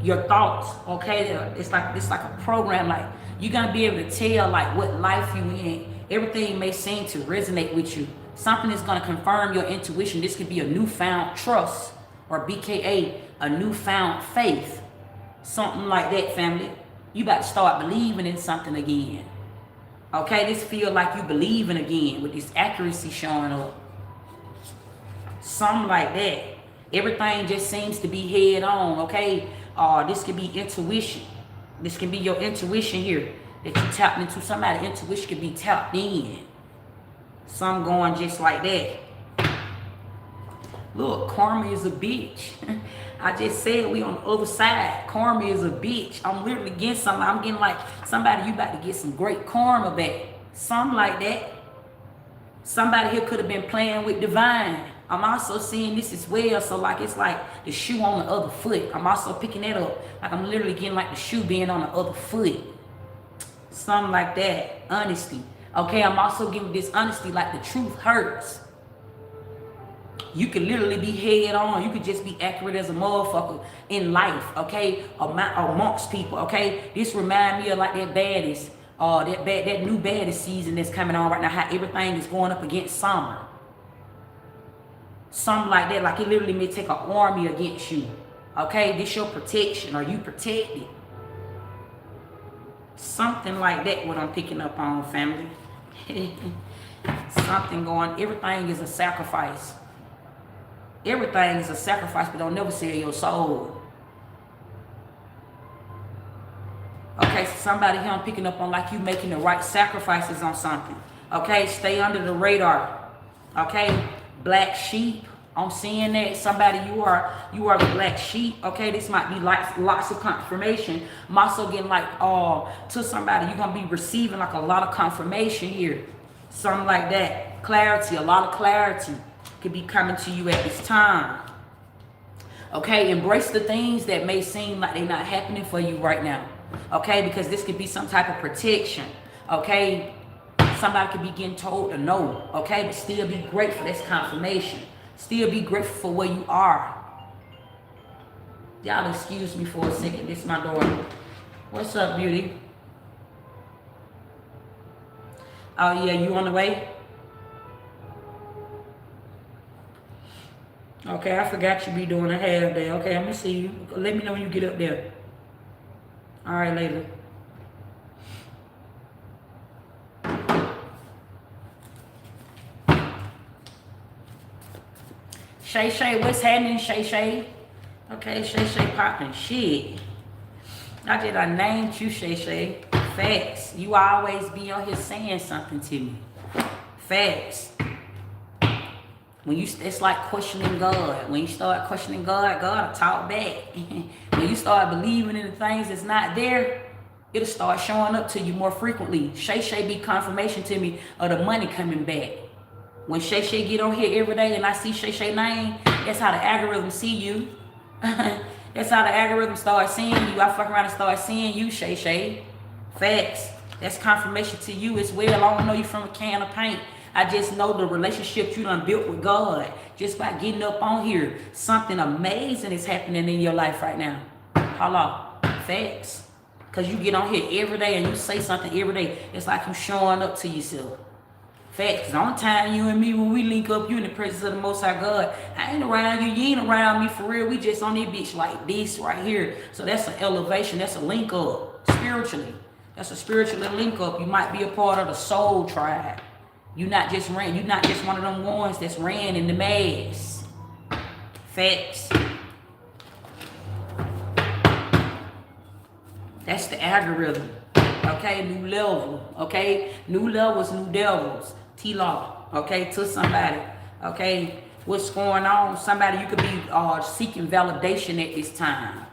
S1: your thoughts, okay, it's like a program. Like you're gonna be able to tell like what life you in. Everything may seem to resonate with you. Something is gonna confirm your intuition. This could be a newfound trust, or BKA, a newfound faith. Something like that, family. You about to start believing in something again. Okay, this feel like you believing again with this accuracy showing up. Something like that. Everything just seems to be head on, okay? This could be intuition. This can be your intuition here that you tapped into. Somebody's intuition could be tapped in. Some going just like that. Look, karma is a bitch. I just said we on the other side. Karma is a bitch. I'm literally getting something. I'm getting like somebody, you about to get some great karma back. Something like that. Somebody here could have been playing with divine. I'm also seeing this as well. So like it's like the shoe on the other foot. I'm also picking that up. Like I'm literally getting like the shoe being on the other foot. Something like that. Honesty. Okay, I'm also giving this honesty like the truth hurts. You could literally be head on. You could just be accurate as a motherfucker in life, okay? Amongst people, okay? This remind me of like that baddest, that new baddest season that's coming on right now. How everything is going up against summer. Something like that. Like it literally may take an army against you, okay? This your protection. Are you protected? Something like that. What I'm picking up on, family. Something going. Everything is a sacrifice. Everything is a sacrifice, but don't never sell your soul. Okay, so somebody here I'm picking up on like you making the right sacrifices on something. Okay, stay under the radar. Okay, black sheep. I'm seeing that somebody you are the black sheep. Okay, this might be like lots of confirmation. I'm also getting like to somebody you're gonna be receiving like a lot of confirmation here. Something like that. Clarity, a lot of clarity could be coming to you at this time. Okay, embrace the things that may seem like they're not happening for you right now. Okay, because this could be some type of protection. Okay, somebody could be getting told to no. Okay, but still be grateful. That's confirmation. Still be grateful for where you are. Y'all excuse me for a second. This is my daughter. What's up, beauty? Oh yeah, you on the way? Okay, I forgot you be doing a half day. Okay, I'm gonna see you. Let me know when you get up there. All right, later. Shay Shay, what's happening, Shay Shay? Okay, Shay Shay popping shit. I just named you, Shay Shay. Facts. You always be on here saying something to me. Facts. When you, it's like questioning God. When you start questioning God, God will talk back. When you start believing in the things that's not there, it'll start showing up to you more frequently. Shay Shay be confirmation to me of the money coming back. When Shay Shay get on here every day and I see Shay Shay name, that's how the algorithm see you. That's how the algorithm start seeing you. I fuck around and start seeing you, Shay Shay. Facts. That's confirmation to you as well. I don't know you from a can of paint. I just know the relationship you done built with God. Just by getting up on here. Something amazing is happening in your life right now. Hello. Facts. Because you get on here every day and you say something every day. It's like you showing up to yourself. Facts. The only time you and me, when we link up, you in the presence of the Most High God. I ain't around you. You ain't around me for real. We just on this bitch like this right here. So that's an elevation. That's a link up spiritually. That's a spiritual link up. You might be a part of the soul tribe. You not just ran. You not just one of them ones that's ran in the mass. Facts. That's the algorithm. Okay, new level. Okay, new levels, new devils. T-Law. Okay, to somebody. Okay, what's going on? Somebody you could be seeking validation at this time.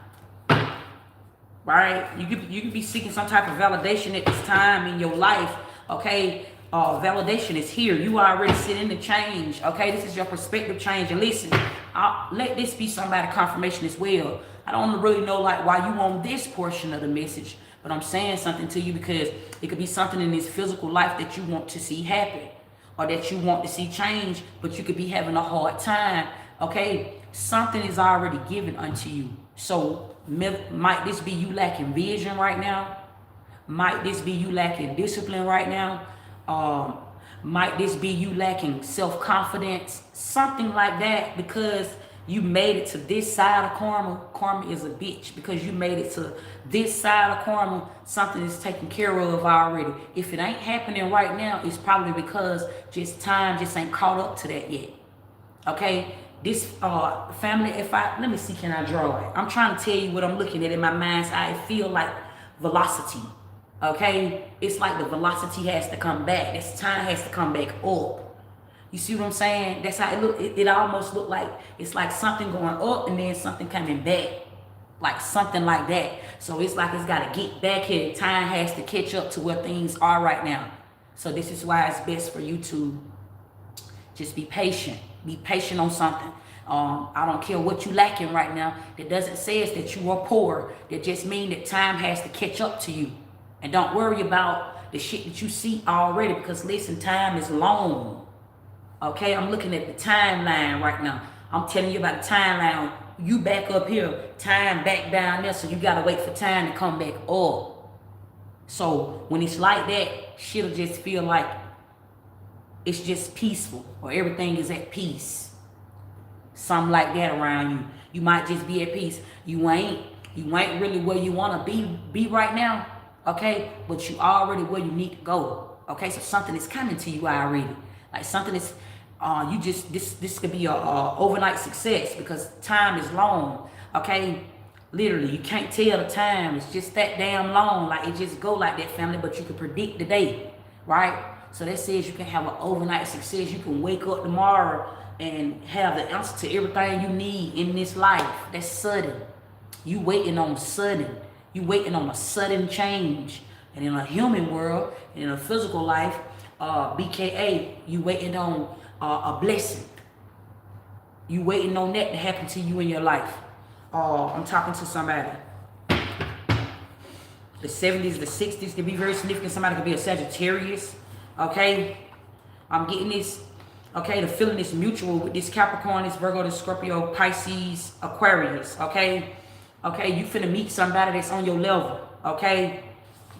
S1: Right? You could be seeking some type of validation at this time in your life. Okay. Validation is here. You already sit in the change. Okay, this is your perspective change. And listen, let this be somebody confirmation as well. I don't really know like why you on this portion of the message, but I'm saying something to you because it could be something in this physical life that you want to see happen or that you want to see change, but you could be having a hard time. Okay, something is already given unto you. So might this be you lacking vision right now? Might this be you lacking discipline right now? Might this be you lacking self-confidence? Something like that, because you made it to this side of karma. Karma is a bitch because you made it to this side of karma. Something is taken care of already. If it ain't happening right now, it's probably because just time just ain't caught up to that yet. Okay, this family, let me see, can I draw it? I'm trying to tell you what I'm looking at in my mind's eye. I feel like velocity. Okay, it's like the velocity has to come back. This time has to come back up. You see what I'm saying? That's how it look. It almost look like it's like something going up and then something coming back, like something like that. So it's like it's got to get back here. Time has to catch up to where things are right now. So this is why it's best for you to just be patient. Be patient on something. I don't care what you lacking right now. That doesn't say that you are poor. That just means that time has to catch up to you. And don't worry about the shit that you see already, because listen, time is long. Okay, I'm looking at the timeline right now. I'm telling you about the timeline. You back up here, time back down there, so you gotta wait for time to come back up. So when it's like that, shit'll just feel like it's just peaceful, or everything is at peace. Something like that around you. You might just be at peace. You ain't really where you wanna be right now. Okay, but you already where you need to go. Okay, so something is coming to you already. Like something is, this could be a overnight success because time is long. Okay, literally, you can't tell the time. It's just that damn long. Like it just go like that, family. But you can predict the day, right? So that says you can have an overnight success. You can wake up tomorrow and have the answer to everything you need in this life. That's sudden. You waiting on sudden. You waiting on a sudden change. And in a human world, in a physical life, BKA, you waiting on a blessing. You waiting on that to happen to you in your life. I'm talking to somebody. The 70s, the 60s could be very significant. Somebody could be a Sagittarius. Okay? I'm getting this. Okay, the feeling is mutual with this Capricorn, this Virgo, this Scorpio, Pisces, Aquarius. Okay? Okay, you finna meet somebody that's on your level, okay?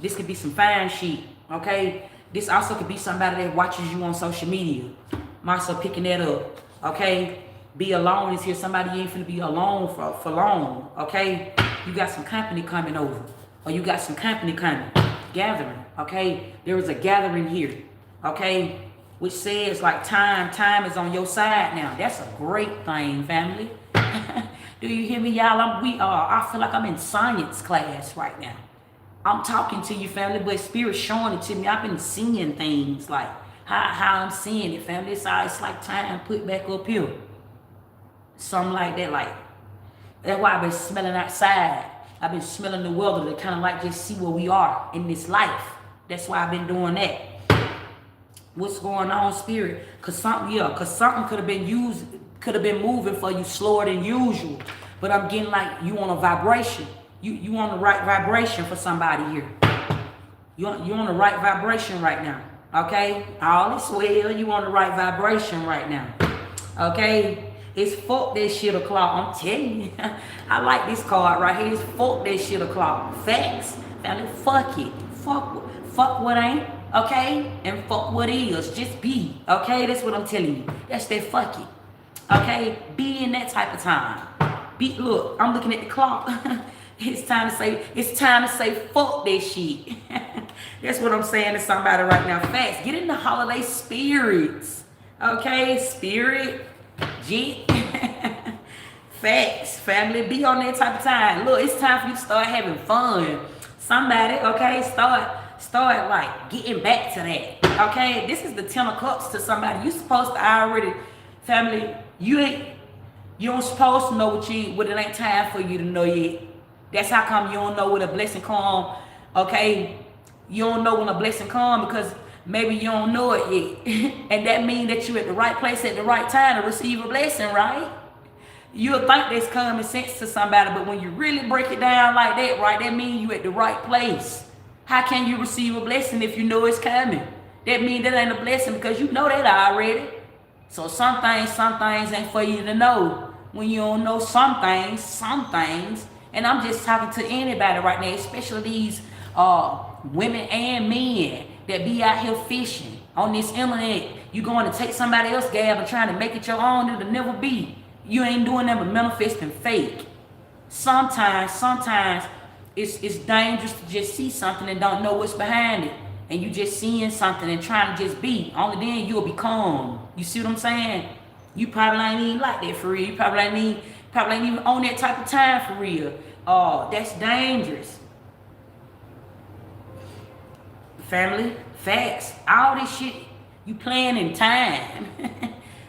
S1: This could be some fine shit, okay? This also could be somebody that watches you on social media. I'm also picking that up, okay? Be alone is here. Somebody ain't finna be alone for long, okay? You got some company coming over, or you got some company coming, gathering, okay? There is a gathering here, okay? Which says like time is on your side now. That's a great thing, family. Do you hear me, y'all? I feel like I'm in science class right now. I'm talking to you, family, but Spirit's showing it to me. I've been seeing things like how I'm seeing it, family. It's like time put back up here. Something like that, like, that's why I've been smelling outside. I've been smelling the weather to kind of like just see where we are in this life. That's why I've been doing that. What's going on, Spirit? Cause something could have been moving for you slower than usual. But I'm getting like you on a vibration. You on the right vibration for somebody here. You on the right vibration right now. Okay? All is well. You on the right vibration right now. Okay? It's fuck that shit o'clock. I'm telling you. I like this card right here. It's fuck that shit o'clock. Facts. Family, fuck it. Fuck what ain't. Okay? And fuck what is. Just be. Okay? That's what I'm telling you. That's that fuck it. Okay? Be in that type of time. Look, I'm looking at the clock. It's time to say fuck that shit. That's what I'm saying to somebody right now. Facts. Get in the holiday spirits. Okay? Spirit. Facts, family. Be on that type of time. Look, it's time for you to start having fun. Somebody, okay, start like getting back to that. Okay, this is the 10 of cups to somebody. You supposed to already, family. You don't supposed to know what it ain't time for you to know yet. That's how come you don't know when a blessing come. Okay, you don't know when a blessing come because maybe you don't know it yet. And that means that you're at the right place at the right time to receive a blessing, right? You'll think that's common sense to somebody, but when you really break it down like that, right, that means you're at the right place. How can you receive a blessing if you know it's coming? That means that ain't a blessing because you know that already. So some things ain't for you to know. When you don't know some things, and I'm just talking to anybody right now, especially these women and men that be out here fishing on this internet. You going to take somebody else's gab and trying to make it your own. It'll never be. You ain't doing that but manifesting fake. Sometimes it's dangerous to just see something and don't know what's behind it. And you just seeing something and trying to just be. Only then you'll be calm. You see what I'm saying? You probably ain't even like that for real. You probably ain't even on that type of time for real. Oh, that's dangerous. Family, facts, all this shit, you playing in time.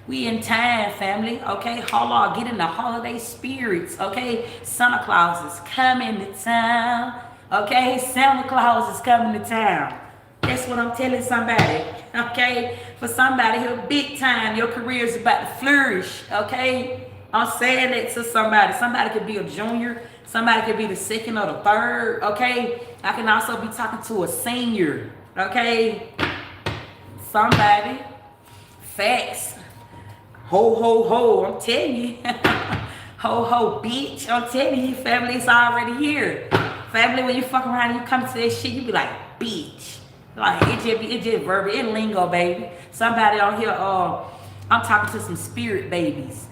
S1: We in time, family, okay? Hold on, get in the holiday spirits, okay? Santa Claus is coming to town, okay? Santa Claus is coming to town. That's what I'm telling somebody, okay? For somebody here, big time, your career is about to flourish, okay? I'm saying that to somebody. Somebody could be a junior. Somebody could be the second or the third, okay? I can also be talking to a senior, okay? Somebody. Facts. Ho, ho, ho, I'm telling you. Ho, ho, bitch. I'm telling you, family, it's already here. Family, when you fuck around and you come to that shit, you be like, bitch. Like, it just verbal, it lingo, baby. Somebody on here, I'm talking to some spirit babies.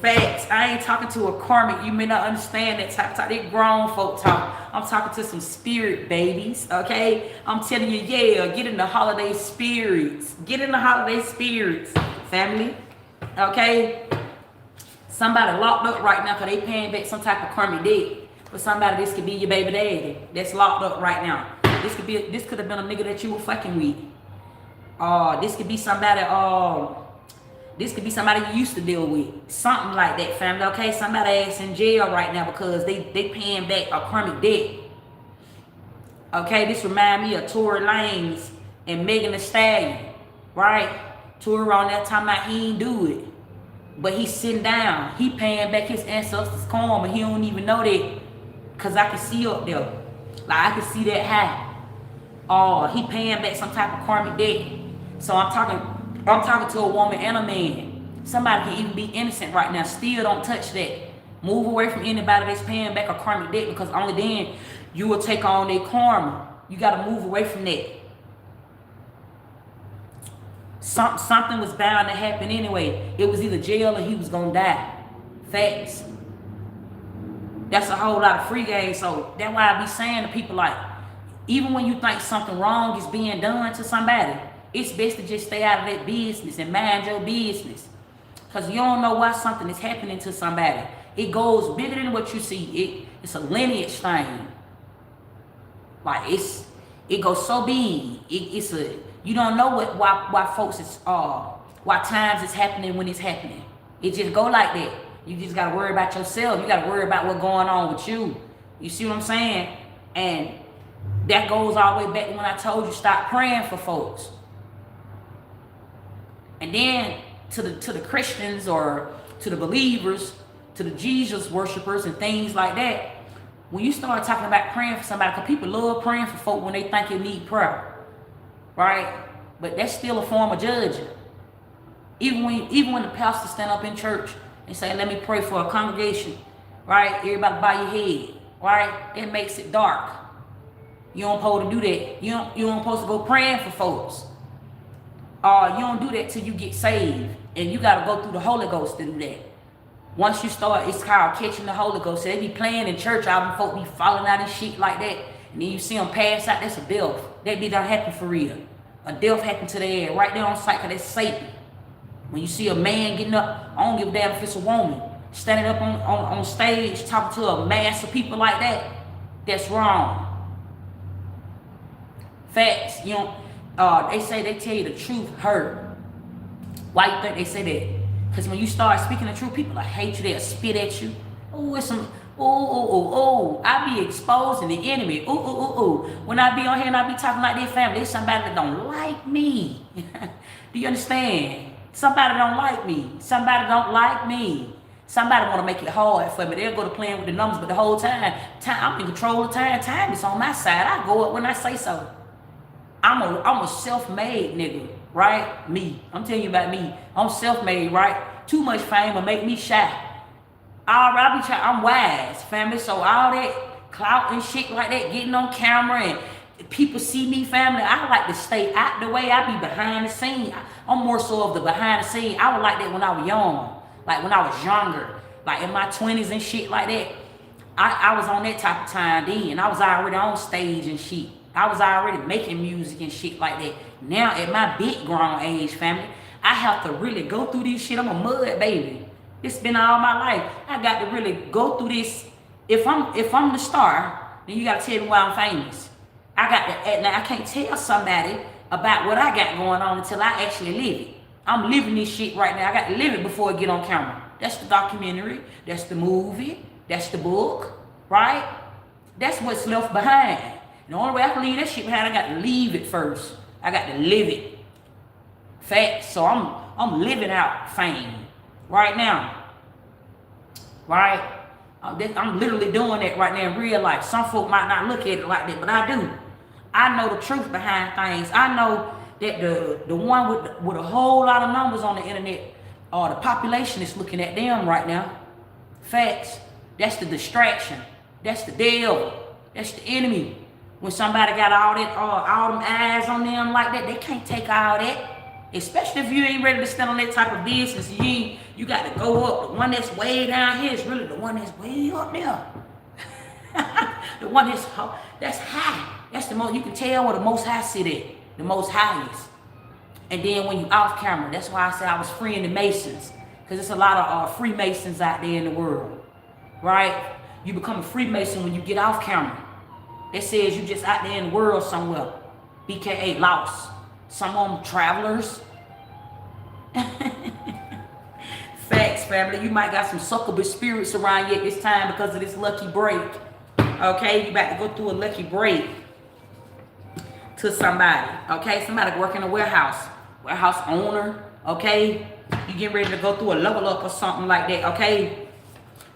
S1: Facts. I ain't talking to a karmic. You may not understand that type of talk. They grown folk talk. I'm talking to some spirit babies, okay? I'm telling you, yeah, get in the holiday spirits. Get in the holiday spirits, family, okay? Somebody locked up right now because they paying back some type of karmic debt. For somebody, this could be your baby daddy that's locked up right now. This could have been a nigga that you were fucking with. This could be somebody, this could be somebody you used to deal with. Something like that, family, okay? Somebody ass in jail right now because they paying back a karmic debt. Okay, this remind me of Tory Lanez and Megan Thee Stallion, right? Tory on that time about he ain't do it. But he's sitting down. He paying back his ancestors' karma. He don't even know that. Because I can see up there. Like, I can see that high. He paying back some type of karmic debt. So I'm talking to a woman and a man. Somebody can even be innocent right now. Still don't touch that. Move away from anybody that's paying back a karmic debt because only then you will take on their karma. You got to move away from that. Something was bound to happen anyway. It was either jail or he was gonna die. Facts. That's a whole lot of free game. So that's why I be saying to people, like, even when you think something wrong is being done to somebody, it's best to just stay out of that business and mind your business. Because you don't know why something is happening to somebody. It goes bigger than what you see. It's a lineage thing. Like, it goes so big. You don't know why folks is why times is happening when it's happening. It just go like that. You just gotta worry about yourself. You gotta worry about what's going on with you. You see what I'm saying? And that goes all the way back to when I told you stop praying for folks. And then to the Christians or to the believers, to the Jesus worshipers and things like that, when you start talking about praying for somebody, because people love praying for folk when they think they need prayer, right? But that's still a form of judging. Even when the pastor stand up in church and say, let me pray for a congregation, right? Everybody bow your head, right? That makes it dark. You don't supposed to do that. You don't supposed to go praying for folks. You don't do that till you get saved. And you got to go through the Holy Ghost to do that. Once you start, it's called catching the Holy Ghost. So they be playing in church, all them folk be falling out and shit like that. And then you see them pass out, that's a death. That be done happen for real. A death happened to their head right there on sight, because that's Satan. When you see a man getting up, I don't give a damn if it's a woman, standing up on stage talking to a mass of people like that, that's wrong. Facts. You don't, they say they tell you the truth hurt. Why you think they say that? Because when you start speaking the truth, people will hate you, they'll spit at you. Oh, it's some, I be exposing the enemy. When I be on here and I be talking like this, family, there's somebody that don't like me. Do you understand? Somebody don't like me. Somebody don't like me. Somebody want to make it hard for me. They'll go to playing with the numbers, but the whole time I'm in control of time. Time is on my side. I go up when I say so. I'm a self-made nigga, right? Me. I'm telling you about me. I'm self-made, right? Too much fame will make me shy. I'm wise, family. So all that clout and shit like that, getting on camera and people see me, family, I like to stay out the way. I be behind the scene. I'm more so of the behind the scene. I was like that when I was young. Like when I was younger. Like in my 20s and shit like that. I was on that type of time then. I was already on stage and shit. I was already making music and shit like that. Now at my big grown age, family, I have to really go through this shit. I'm a mud baby. It's been all my life. I got to really go through this. If I'm the star, then you got to tell me why I'm famous. Now I can't tell somebody about what I got going on until I actually live it. I'm living this shit right now. I got to live it before I get on camera. That's the documentary. That's the movie. That's the book, right? That's what's left behind. And the only way I can leave that shit behind, I got to leave it first. I got to live it. Facts. So I'm living out fame right now. Right? I'm literally doing that right now in real life. Some folk might not look at it like that, but I do. I know the truth behind things. I know that the one with a whole lot of numbers on the internet, the population is looking at them right now. Facts. That's the distraction. That's the devil. That's the enemy. When somebody got all them eyes on them like that, they can't take all that. Especially if you ain't ready to stand on that type of business. You got to go up. The one that's way down here is really the one that's way up there. The one that's high. That's the most, you can tell where the most high sit at. The most highest. And then when you off camera, that's why I said I was freeing the Masons. Because there's a lot of Freemasons out there in the world. Right? You become a Freemason when you get off camera. That says you just out there in the world somewhere. BKA lost. Some of them travelers. Facts, family. You might got some succubus spirits around you at this time because of this lucky break. Okay? You about to go through a lucky break to somebody. Okay? Somebody working in a warehouse. Warehouse owner. Okay? You getting ready to go through a level up or something like that. Okay?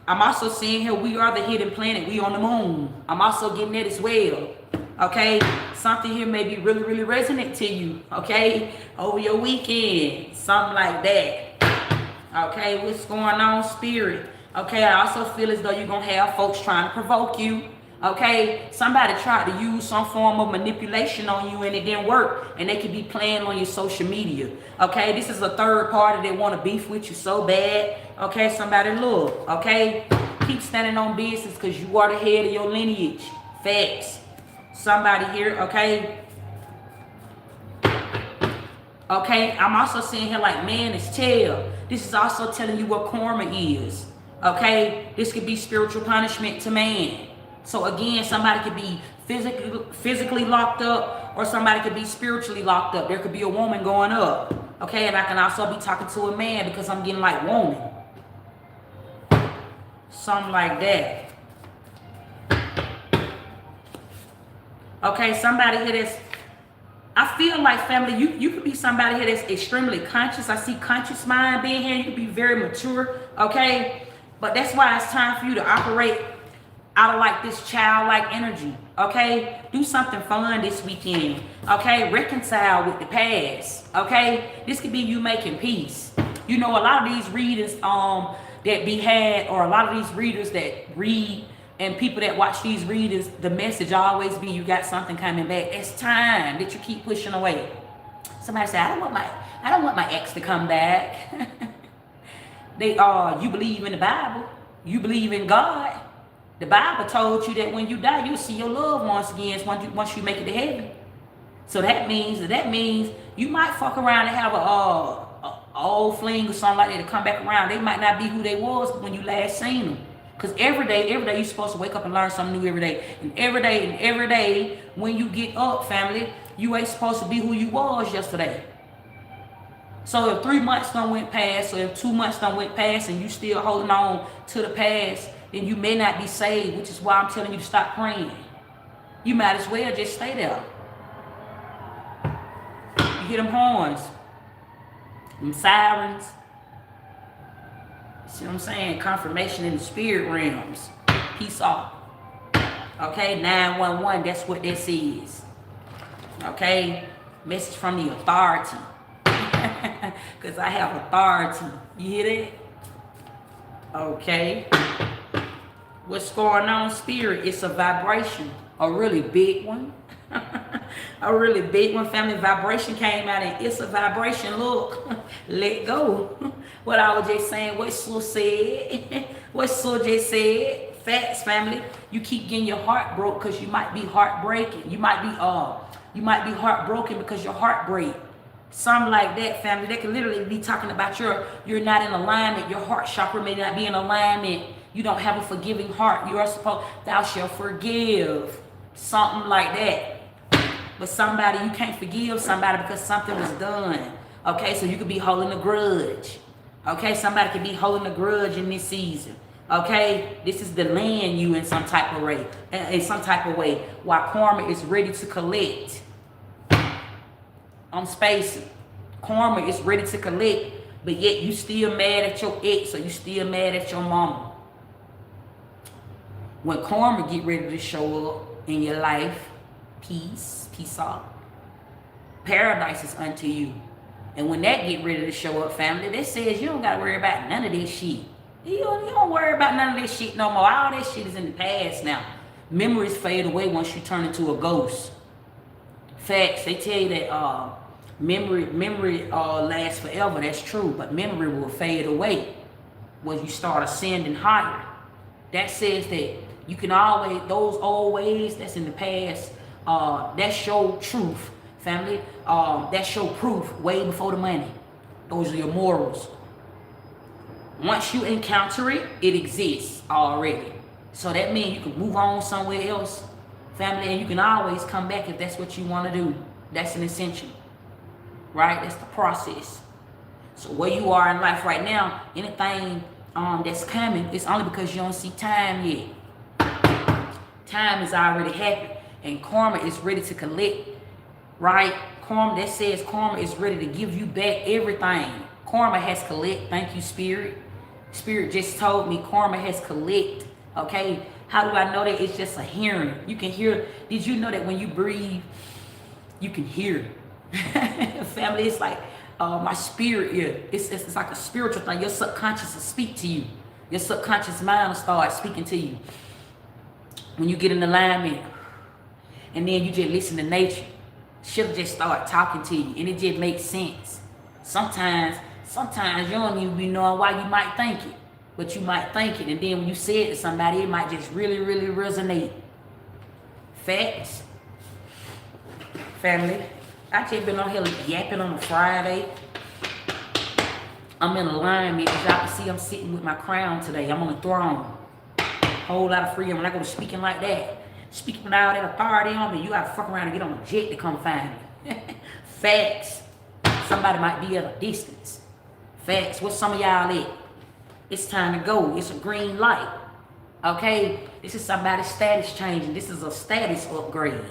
S1: I'm also seeing here we are the hidden planet. We on the moon. I'm also getting that as well. Okay? Something here may be really, really resonant to you. Okay? Over your weekend. Something like that. Okay? What's going on, spirit? Okay? I also feel as though you're going to have folks trying to provoke you. Okay, somebody tried to use some form of manipulation on you and it didn't work, and they could be playing on your social media. Okay, this is a third party that want to beef with you so bad. Okay, somebody look. Okay, keep standing on business because you are the head of your lineage. Facts. Somebody here. Okay. Okay, I'm also seeing here like man is tail. This is also telling you what karma is. Okay, this could be spiritual punishment to man. So again, somebody could be physically locked up, or somebody could be spiritually locked up. There could be a woman going up. Okay, and I can also be talking to a man because I'm getting like woman. Something like that. Okay, somebody here that's, I feel like family, you could be somebody here that's extremely conscious. I see conscious mind being here. You could be very mature, okay? But that's why it's time for you to operate out of like this childlike energy, okay? Do something fun this weekend, okay? Reconcile with the past, okay? This could be you making peace. You know, a lot of these readings that be had, or a lot of these readers that read and people that watch these readings, the message always be you got something coming back. It's time that you keep pushing away. Somebody say, I don't want my ex to come back. You believe in the Bible. You believe in God. The Bible told you that when you die, you'll see your loved ones again once you make it to heaven. So that means you might fuck around and have a old fling or something like that to come back around. They might not be who they was when you last seen them. Because every day you're supposed to wake up and learn something new every day. And every day, when you get up, family, you ain't supposed to be who you was yesterday. So if 3 months done went past, or if 2 months done went past and you still holding on to the past, then you may not be saved, which is why I'm telling you to stop praying. You might as well just stay there. You hear them horns, them sirens. See what I'm saying? Confirmation in the spirit realms. Peace off. Okay, 911, that's what this is. Okay, message from the authority. Because I have authority. You hear that? Okay. What's going on, spirit? It's a vibration. A really big one. A really big one. Family vibration came out and it's a vibration. Look, let go. What I was just saying, what Sue said. What Sue just said. Facts, family. You keep getting your heart broke because you might be heartbreaking. You might be heartbroken because your heart break. Something like that, family. They could literally be talking about you're not in alignment. Your heart chakra may not be in alignment. You don't have a forgiving heart. You are supposed, thou shalt forgive. Something like that. But somebody, you can't forgive somebody because something was done. Okay, so you could be holding a grudge. Okay, somebody could be holding a grudge in this season. Okay, this is delaying you in some type of way. While karma is ready to collect. I'm spacing. Karma is ready to collect, but yet you still mad at your ex, or you still mad at your mama. When karma get ready to show up in your life, peace off. Paradise is unto you. And when that get ready to show up, family, that says you don't got to worry about none of this shit. You don't worry about none of this shit no more. All that shit is in the past now. Memories fade away once you turn into a ghost. Facts, they tell you that memory lasts forever. That's true, but memory will fade away when you start ascending higher. That says that you can always, those old ways that's in the past, that show truth, family. That show proof way before the money. Those are your morals. Once you encounter it, it exists already. So that means you can move on somewhere else, family, and you can always come back if that's what you want to do. That's an essential, right? That's the process. So where you are in life right now, anything that's coming, it's only because you don't see time yet. Time is already happened, and karma is ready to collect, right? Karma, that says karma is ready to give you back everything. Karma has collect. Thank you, Spirit. Spirit just told me karma has collect. Okay, how do I know that? It's just a hearing. You can hear. Did you know that when you breathe, you can hear? Family, it's like my spirit ear. It's like a spiritual thing. Your subconscious will speak to you. Your subconscious mind will start speaking to you. when you get in alignment, and then you just listen to nature, she'll just start talking to you, and it just makes sense. Sometimes you don't even be knowing why you might think it, but you might think it, and then when you say it to somebody, it might just really, really resonate. Facts. Family, I just been on here yapping on a Friday. I'm in alignment. As y'all can see, I'm sitting with my crown today. I'm on the throne. Whole lot of freedom. When I go to speaking like that, speaking with all that authority on me, you gotta fuck around and get on a jet to come find me. Facts. Somebody might be at a distance. Facts. What's some of y'all at? It's time to go. It's a green light. Okay? This is somebody's status changing. This is a status upgrade.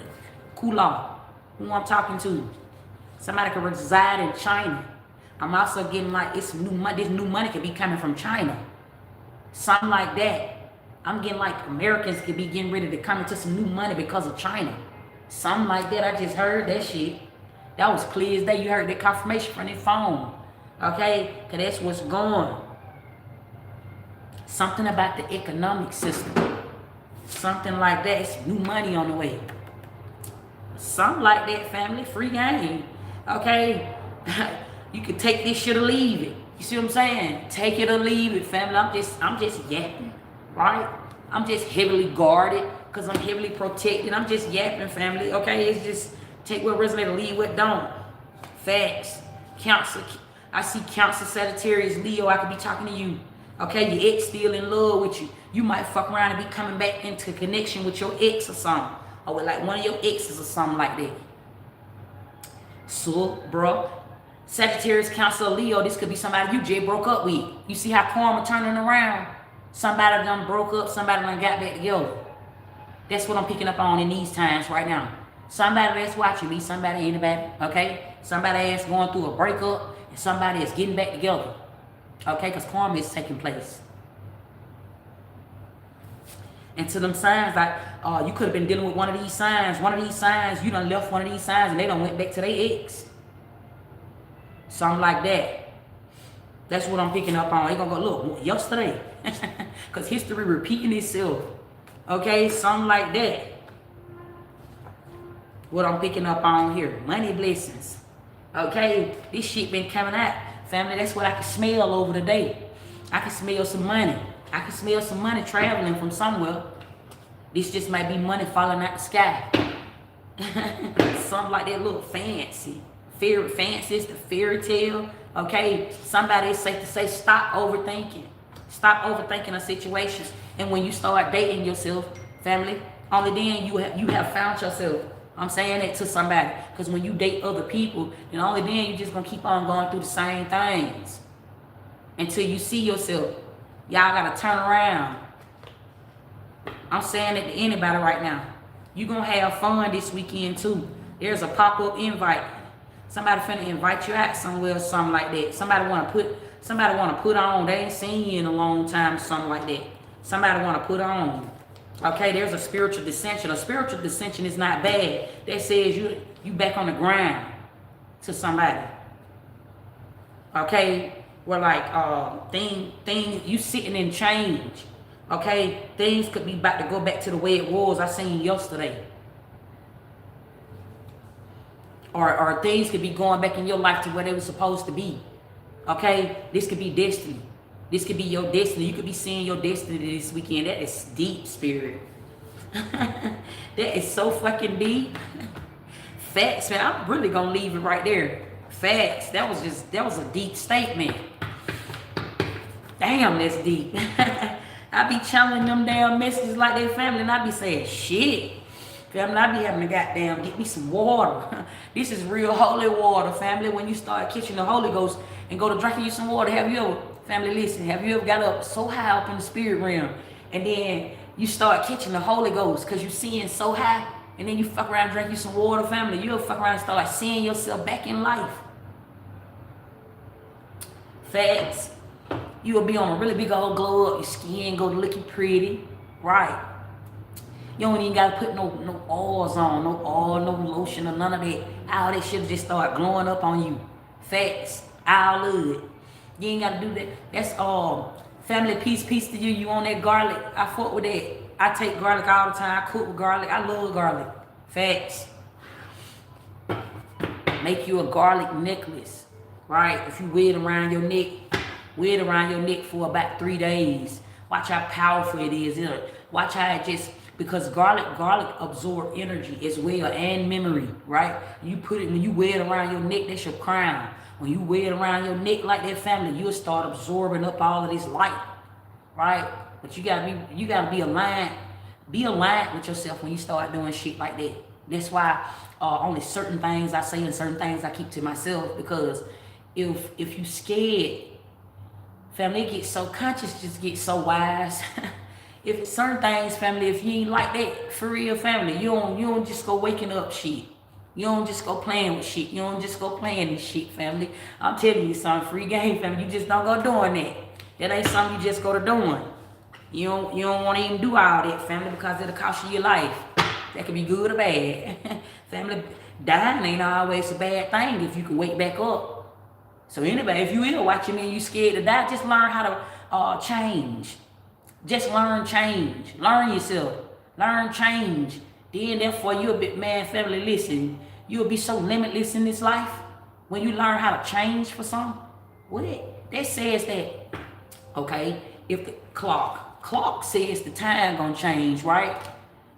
S1: Cool off. Who I'm talking to? Somebody could reside in China. I'm also getting like it's new money. This new money could be coming from China. Something like that. I'm getting like Americans could be getting ready to come into some new money because of China. Something like that. I just heard that shit. That was clear as day. You heard that confirmation from their phone. Okay? Because that's what's going. Something about the economic system. Something like that. It's new money on the way. Something like that, family. Free game. Okay? You can take this shit or leave it. You see what I'm saying? Take it or leave it, family. I'm just yapping, right? I'm just heavily guarded because I'm heavily protected. I'm just yapping, family. Okay, it's just take what resonates, leave what don't. Facts. Cancer. I see Cancer, Sagittarius, Leo. I could be talking to you. Okay, your ex still in love with you. You might fuck around and be coming back into connection with your ex or something, or with like one of your exes or something like that. So, bro. Sagittarius, Cancer, Leo, this could be somebody you just broke up with. You see how karma turning around? Somebody done broke up, somebody done got back together. That's what I'm picking up on in these times right now. Somebody that's watching me, somebody, anybody, okay? Somebody that's going through a breakup, and somebody is getting back together. Okay, because karma is taking place. And to them signs, like, you could have been dealing with one of these signs. One of these signs, you done left one of these signs, and they done went back to their ex. Something like that. That's what I'm picking up on. They gonna go, look, yesterday. Because history repeating itself. Okay, something like that. What I'm picking up on here. Money blessings. Okay, this shit been coming out. Family, that's what I can smell over the day. I can smell some money. I can smell some money traveling from somewhere. This just might be money falling out the sky. Something like that, look fancy. Fancy is the fairy tale. Okay, somebody is safe to say stop overthinking. Stop overthinking a situation. And when you start dating yourself, family, only then you have found yourself. I'm saying that to somebody. Because when you date other people, then only then you're just going to keep on going through the same things. Until you see yourself. Y'all got to turn around. I'm saying that to anybody right now. You're going to have fun this weekend too. There's a pop-up invite. Somebody finna invite you out somewhere or something like that. Somebody wanna put on. They ain't seen you in a long time or something like that. Somebody wanna put on. Okay, there's a spiritual dissension. A spiritual dissension is not bad. That says you back on the ground to somebody. Okay, where like thing you sitting in change. Okay, things could be about to go back to the way it was. I seen yesterday. Or things could be going back in your life to where they were supposed to be. Okay? This could be destiny. This could be your destiny. You could be seeing your destiny this weekend. That is deep, spirit. That is so fucking deep. Facts, man. I'm really gonna leave it right there. Facts. That was a deep statement. Damn, that's deep. I be channeling them damn messages like their family, and I be saying, shit. Family, I be having to goddamn get me some water. This is real holy water, family. When you start catching the Holy Ghost and go to drinking you some water, have you ever, family, listen, have you ever got up so high up in the spirit realm and then you start catching the Holy Ghost because you seeing so high and then you fuck around and drink you some water, family? You ever fuck around and start like seeing yourself back in life? Facts. You'll be on a really big old glow up. Your skin go looking pretty. Right. You don't even gotta put no oils on, no oil, no lotion, or none of that. All that shit just start glowing up on you. Facts, all of it. You ain't gotta do that. That's all. Family, peace to you. You on that garlic? I fuck with that. I take garlic all the time. I cook with garlic. I love garlic. Facts. Make you a garlic necklace, right? If you wear it around your neck, wear it around your neck for about 3 days. Watch how powerful it is. Watch how it just, because garlic absorb energy as well and memory, right? You put it, when you wear it around your neck, that's your crown. When you wear it around your neck like that, family, you'll start absorbing up all of this light, right? But you gotta be aligned. Be aligned with yourself when you start doing shit like that. That's why only certain things I say and certain things I keep to myself, because if you scared, family, it gets so conscious, just get so wise. If it's certain things, family, if you ain't like that, for real, family, you don't just go waking up shit. You don't just go playing with shit. You don't just go playing this shit, family. I'm telling you something, free game, family. You just don't go doing that. That ain't something you just go to doing. You don't want to even do all that, family, because it'll cost you your life. That could be good or bad. Family, dying ain't always a bad thing if you can wake back up. So anyway, if you here watching me and you scared to die, just learn how to change. Just learn change. Learn yourself. Learn change. Then therefore you'll be, man, family, listen, you'll be so limitless in this life when you learn how to change for something. What? That says that, okay, if the clock says the time gonna change, right?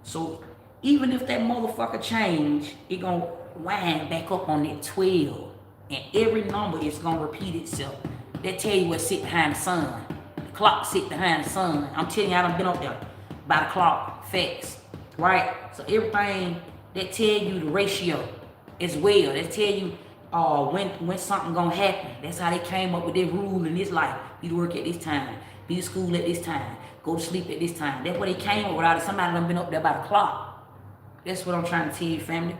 S1: So even if that motherfucker change, it gonna wind back up on that 12. And every number is gonna repeat itself. That tell you what sit behind the sun. The clock sit behind the sun. I'm telling you, I done been up there by the clock. Facts. Right? So everything that tell you the ratio as well. That tell you when something gonna happen. That's how they came up with their rule in this life. Be to work at this time. Be to school at this time. Go to sleep at this time. That's what they came up with. Somebody done been up there by the clock. That's what I'm trying to tell you, family.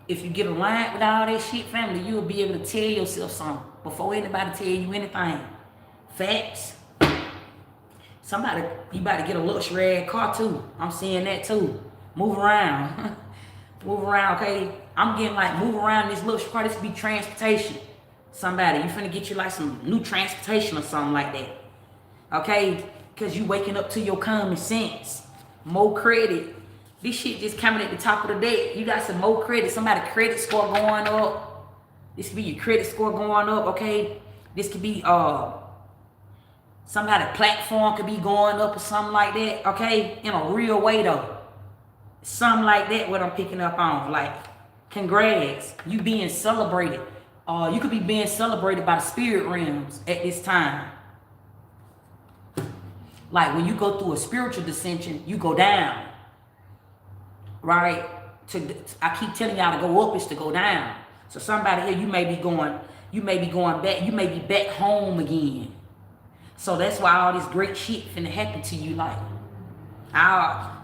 S1: If you get aligned with all that shit, family, you'll be able to tell yourself something before anybody tell you anything. Facts. You about to get a luxury ass car too. I'm seeing that too. Move around. Move around, okay? I'm getting like, move around this luxury car. This could be transportation. Somebody, you finna get you like some new transportation or something like that. Okay? Because you waking up to your common sense. More credit. This shit just coming at the top of the deck. You got some more credit. Somebody credit score going up. This could be your credit score going up, okay? This could be somebody platform could be going up or something like that, okay? In a real way though. Something like that what I'm picking up on. Like, congrats. You being celebrated. You could be being celebrated by the spirit realms at this time. Like when you go through a spiritual descension, you go down. Right? I keep telling y'all to go up is to go down. So somebody here, you may be going back, you may be back home again. So that's why all this great shit finna happen to you. Like,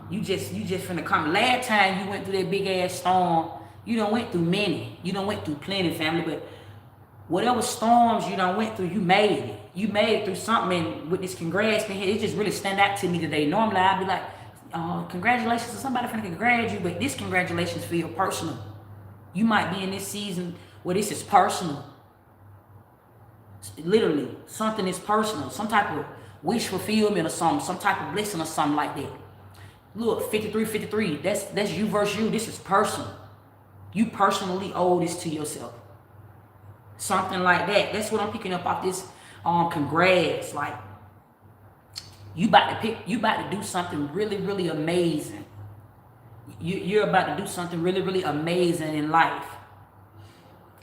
S1: you just finna come. Last time you went through that big ass storm, you done went through many. You done went through plenty, family, but whatever storms you done went through, you made it. You made it through something, and with this congrats thing here, it just really stand out to me today. Normally I'd be like, congratulations to somebody finna congratulate you, but this congratulations feel personal. You might be in this season where this is personal. Literally, something is personal. Some type of wish fulfillment or something, some type of blessing or something like that. Look, 53, that's you versus you. This is personal. You personally owe this to yourself. Something like that. That's what I'm picking up off this congrats. Like, you about to do something really, really amazing. You're about to do something really, really amazing in life.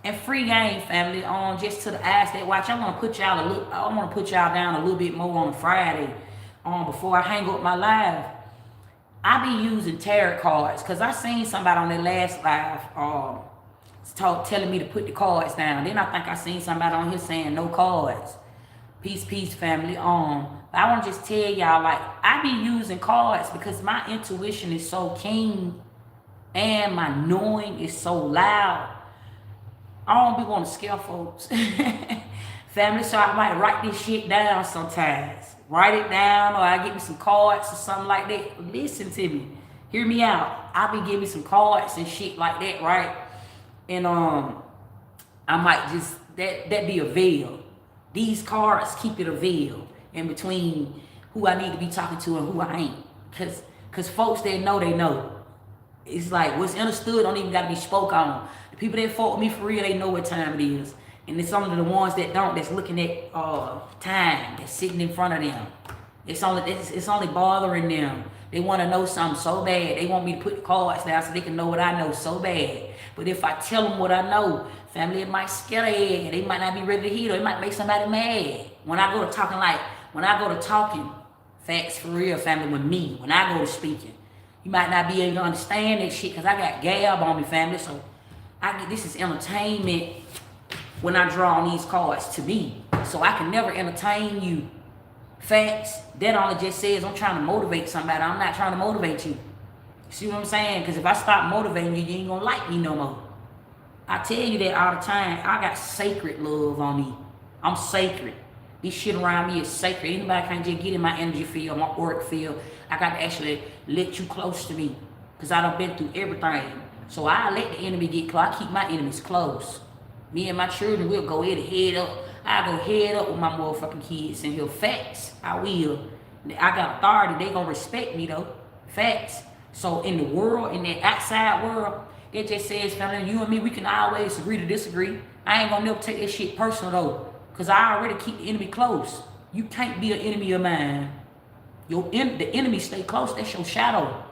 S1: And free game, family. Just to the eyes that watch, I want to put y'all down a little bit more on Friday. Before I hang up my live, I be using tarot cards because I seen somebody on their last live telling me to put the cards down. Then I think I seen somebody on here saying no cards. Peace, family. But I want to just tell y'all, like, I be using cards because my intuition is so keen and my knowing is so loud. I don't be want to scare folks. Family, so I might write this shit down sometimes. Write it down, or I give me some cards or something like that. Listen to me. Hear me out. I be giving some cards and shit like that, right? And I might just, that be a veil. These cards keep it a veil in between who I need to be talking to and who I ain't. Because Because folks that know, they know. It's like what's understood don't even gotta be spoke on. The people that fought with me for real, they know what time it is. And it's only the ones that don't that's looking at time that's sitting in front of them. It's only bothering them. They want to know something so bad. They want me to put the cards down so they can know what I know so bad. But if I tell them what I know, family, it might scare their head. They might not be ready to hear it. It might make somebody mad. When I go to talking facts for real, family, with me, when I go to speaking, you might not be able to understand that shit because I got gab on me, family. So this is entertainment when I draw on these cards to me. So I can never entertain you. Facts, that only just says I'm trying to motivate somebody. I'm not trying to motivate you. See what I'm saying? Because if I stop motivating you, you ain't gonna like me no more. I tell you that all the time. I got sacred love on me. I'm sacred. This shit around me is sacred. Anybody can't just get in my energy field, my auric field. I got to actually let you close to me. Because I done been through everything. So I let the enemy get close. I keep my enemies close. Me and my children will go head up. I go head up with my motherfucking kids and hear facts. I will. I got authority. They gonna respect me though. Facts. So in the world, in that outside world, it just says, family, you and me, we can always agree to disagree. I ain't gonna never take that shit personal though. Cause I already keep the enemy close. You can't be an enemy of mine. The enemy stay close. That's your shadow.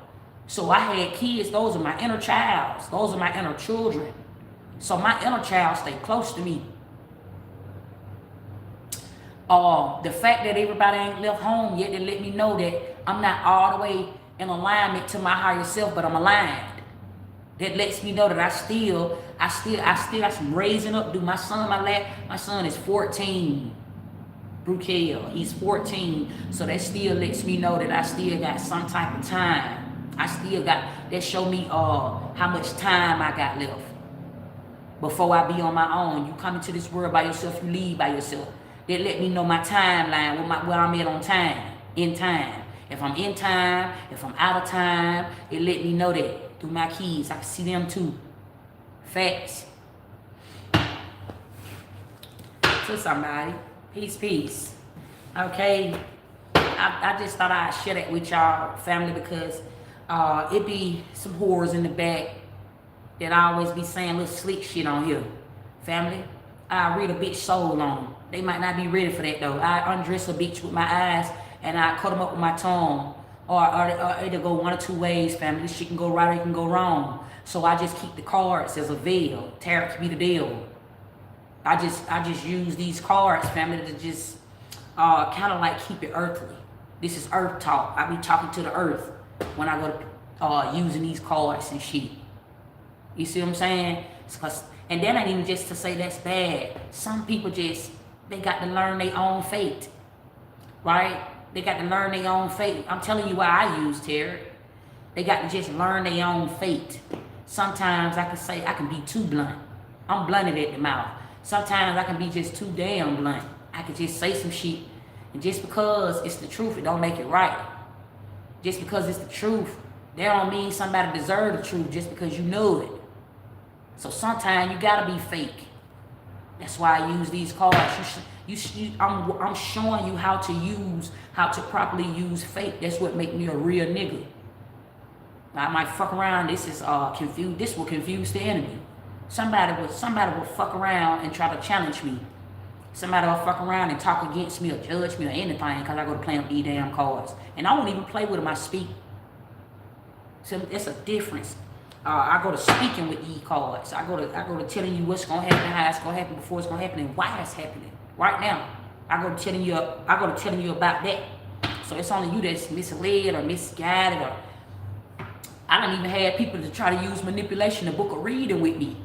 S1: So I had kids. Those are my inner childs. Those are my inner children. So my inner child stay close to me. The fact that everybody ain't left home yet, they let me know that I'm not all the way in alignment to my higher self, but I'm aligned. That lets me know that I got some raising up. Do my son is 14. Brukel, he's 14. So that still lets me know that I still got some type of time. That show me how much time I got left before I be on my own. You come into this world by yourself, you leave by yourself. That let me know my timeline, where I'm at on time, in time. If I'm in time, if I'm out of time, it let me know that through my kids. I can see them too. Facts. To somebody. Peace. Okay. I just thought I'd share that with y'all, family, because it be some whores in the back that I always be saying little slick shit on here. Family, I read a bitch soul on them. They might not be ready for that though. I undress a bitch with my eyes and I cut them up with my tongue. Or it'll go one or two ways, family. This shit can go right or it can go wrong. So I just keep the cards as a veil. Tarot can be the deal. I just use these cards, family, to just kind of like keep it earthly. This is earth talk. I be talking to the earth when I go to using these cards and shit. You see what I'm saying? And that ain't even just to say that's bad. Some people they got to learn their own fate, right? They got to learn their own fate. I'm telling you why I use tarot. They got to just learn their own fate. Sometimes I can be too blunt. I'm blunted at the mouth. Sometimes I can be just too damn blunt. I can just say some shit. And just because it's the truth, it don't make it right. Just because it's the truth, that don't mean somebody deserve the truth just because you know it. So sometimes you gotta be fake. That's why I use these cards. I'm showing you how to properly use fake. That's what make me a real nigga. I might fuck around. This is confused. This will confuse the enemy. Somebody will fuck around and try to challenge me. Somebody will fuck around and talk against me or judge me or anything because I go to play with these damn cards. And I won't even play with them. I speak. So it's a difference. I go to speaking with these cards. I go to telling you what's gonna happen, how it's gonna happen, before it's gonna happen, and why it's happening right now. I go to telling you about that. So it's only you that's misled or misguided, or I don't even have people to try to use manipulation, the book of reading with me.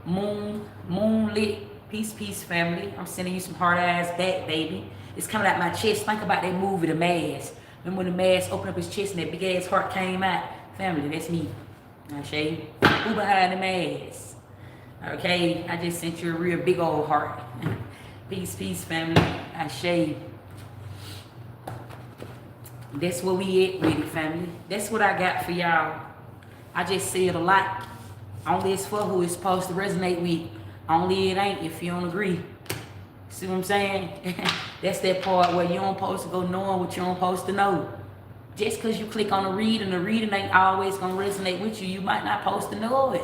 S1: Moonlit, peace, family. I'm sending you some hard ass back, baby. It's coming out my chest. Think about that movie, The Mask. Remember when The Mask opened up his chest and that big ass heart came out? Family, that's me. I show you who behind the mask. Okay, I just sent you a real big old heart. Peace, family. I show you. That's where we at with it, family. That's what I got for y'all. I just said a lot. Only it's for who it's supposed to resonate with. Only it ain't if you don't agree. See what I'm saying? That's that part where you don't supposed to go knowing what you don't supposed to know. Just because you click on a read and the reading ain't always going to resonate with you, you might not supposed to know it.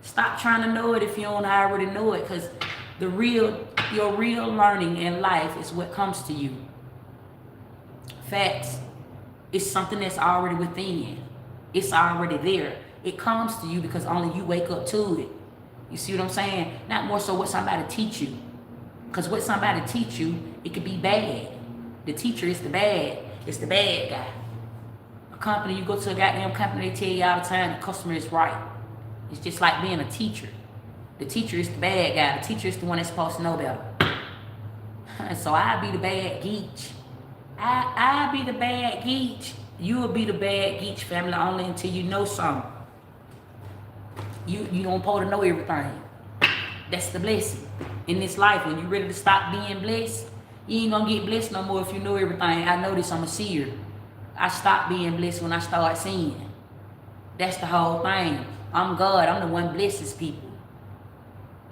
S1: Stop trying to know it if you don't already know it, because your real learning in life is what comes to you. Facts. It's something that's already within. It's already there. It comes to you because only you wake up to it. You see what I'm saying? Not more so what somebody teach you. Because what somebody teach you, it could be bad. The teacher is the bad. It's the bad guy. A company, you go to a goddamn company, they tell you all the time the customer is right. It's just like being a teacher. The teacher is the bad guy. The teacher is the one that's supposed to know better. So I be the bad geech. I be the bad geech. You will be the bad geech, family, only until you know something. You don't supposed to know everything. That's the blessing. In this life, when you're ready to stop being blessed, you ain't gonna get blessed no more if you know everything. I know this, I'm a seer. I stopped being blessed when I started seeing. That's the whole thing. I'm God, I'm the one blesses people.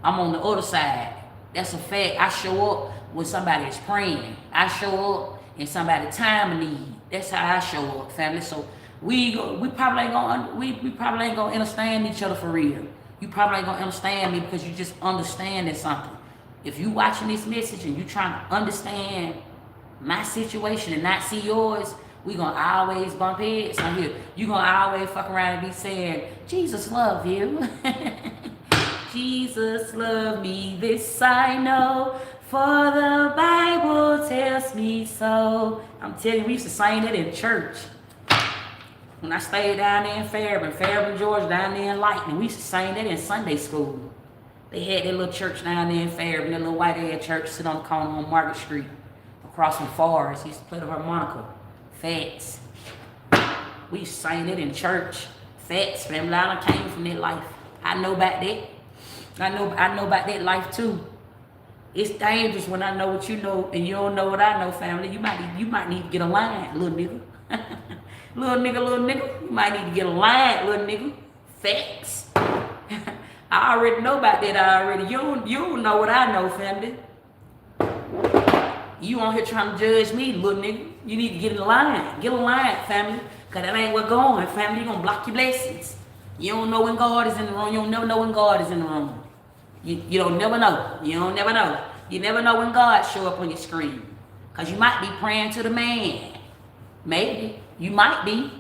S1: I'm on the other side. That's a fact. I show up when somebody is praying. I show up in somebody's time of need. That's how I show up, family. So we probably ain't gonna understand each other for real. You probably ain't gonna understand me because you just understanding something. If you watching this message and you trying to understand my situation and not see yours, we gonna always bump heads on here. You gonna always fuck around and be saying, Jesus love you. Jesus love me, this I know, for the Bible tells me so. I'm telling you, we used to sing that in church. When I stayed down there in Fairburn, Georgia, down there in Lightning, we used to sing that in Sunday school. They had that little church down there in Fairburn, that little white ass church, sit on the corner on Market Street, across from Forest. Used to play the harmonica. Facts. We used to sing it in church. Facts, family. I done came from that life. I know about that. I know about that life too. It's dangerous when I know what you know and you don't know what I know, family. You might need to get a line, little nigga. little nigga. You might need to get a line, little nigga. Facts. I already know about that already. You don't know what I know, family. You on here trying to judge me, little nigga. You need to get in line. Get a line, family. Because that ain't what's going, family. You're going to block your blessings. You don't know when God is in the room. You don't never know when God is in the room. You don't never know. You don't never know. You never know when God show up on your screen. Because you might be praying to the man. Maybe. You might be.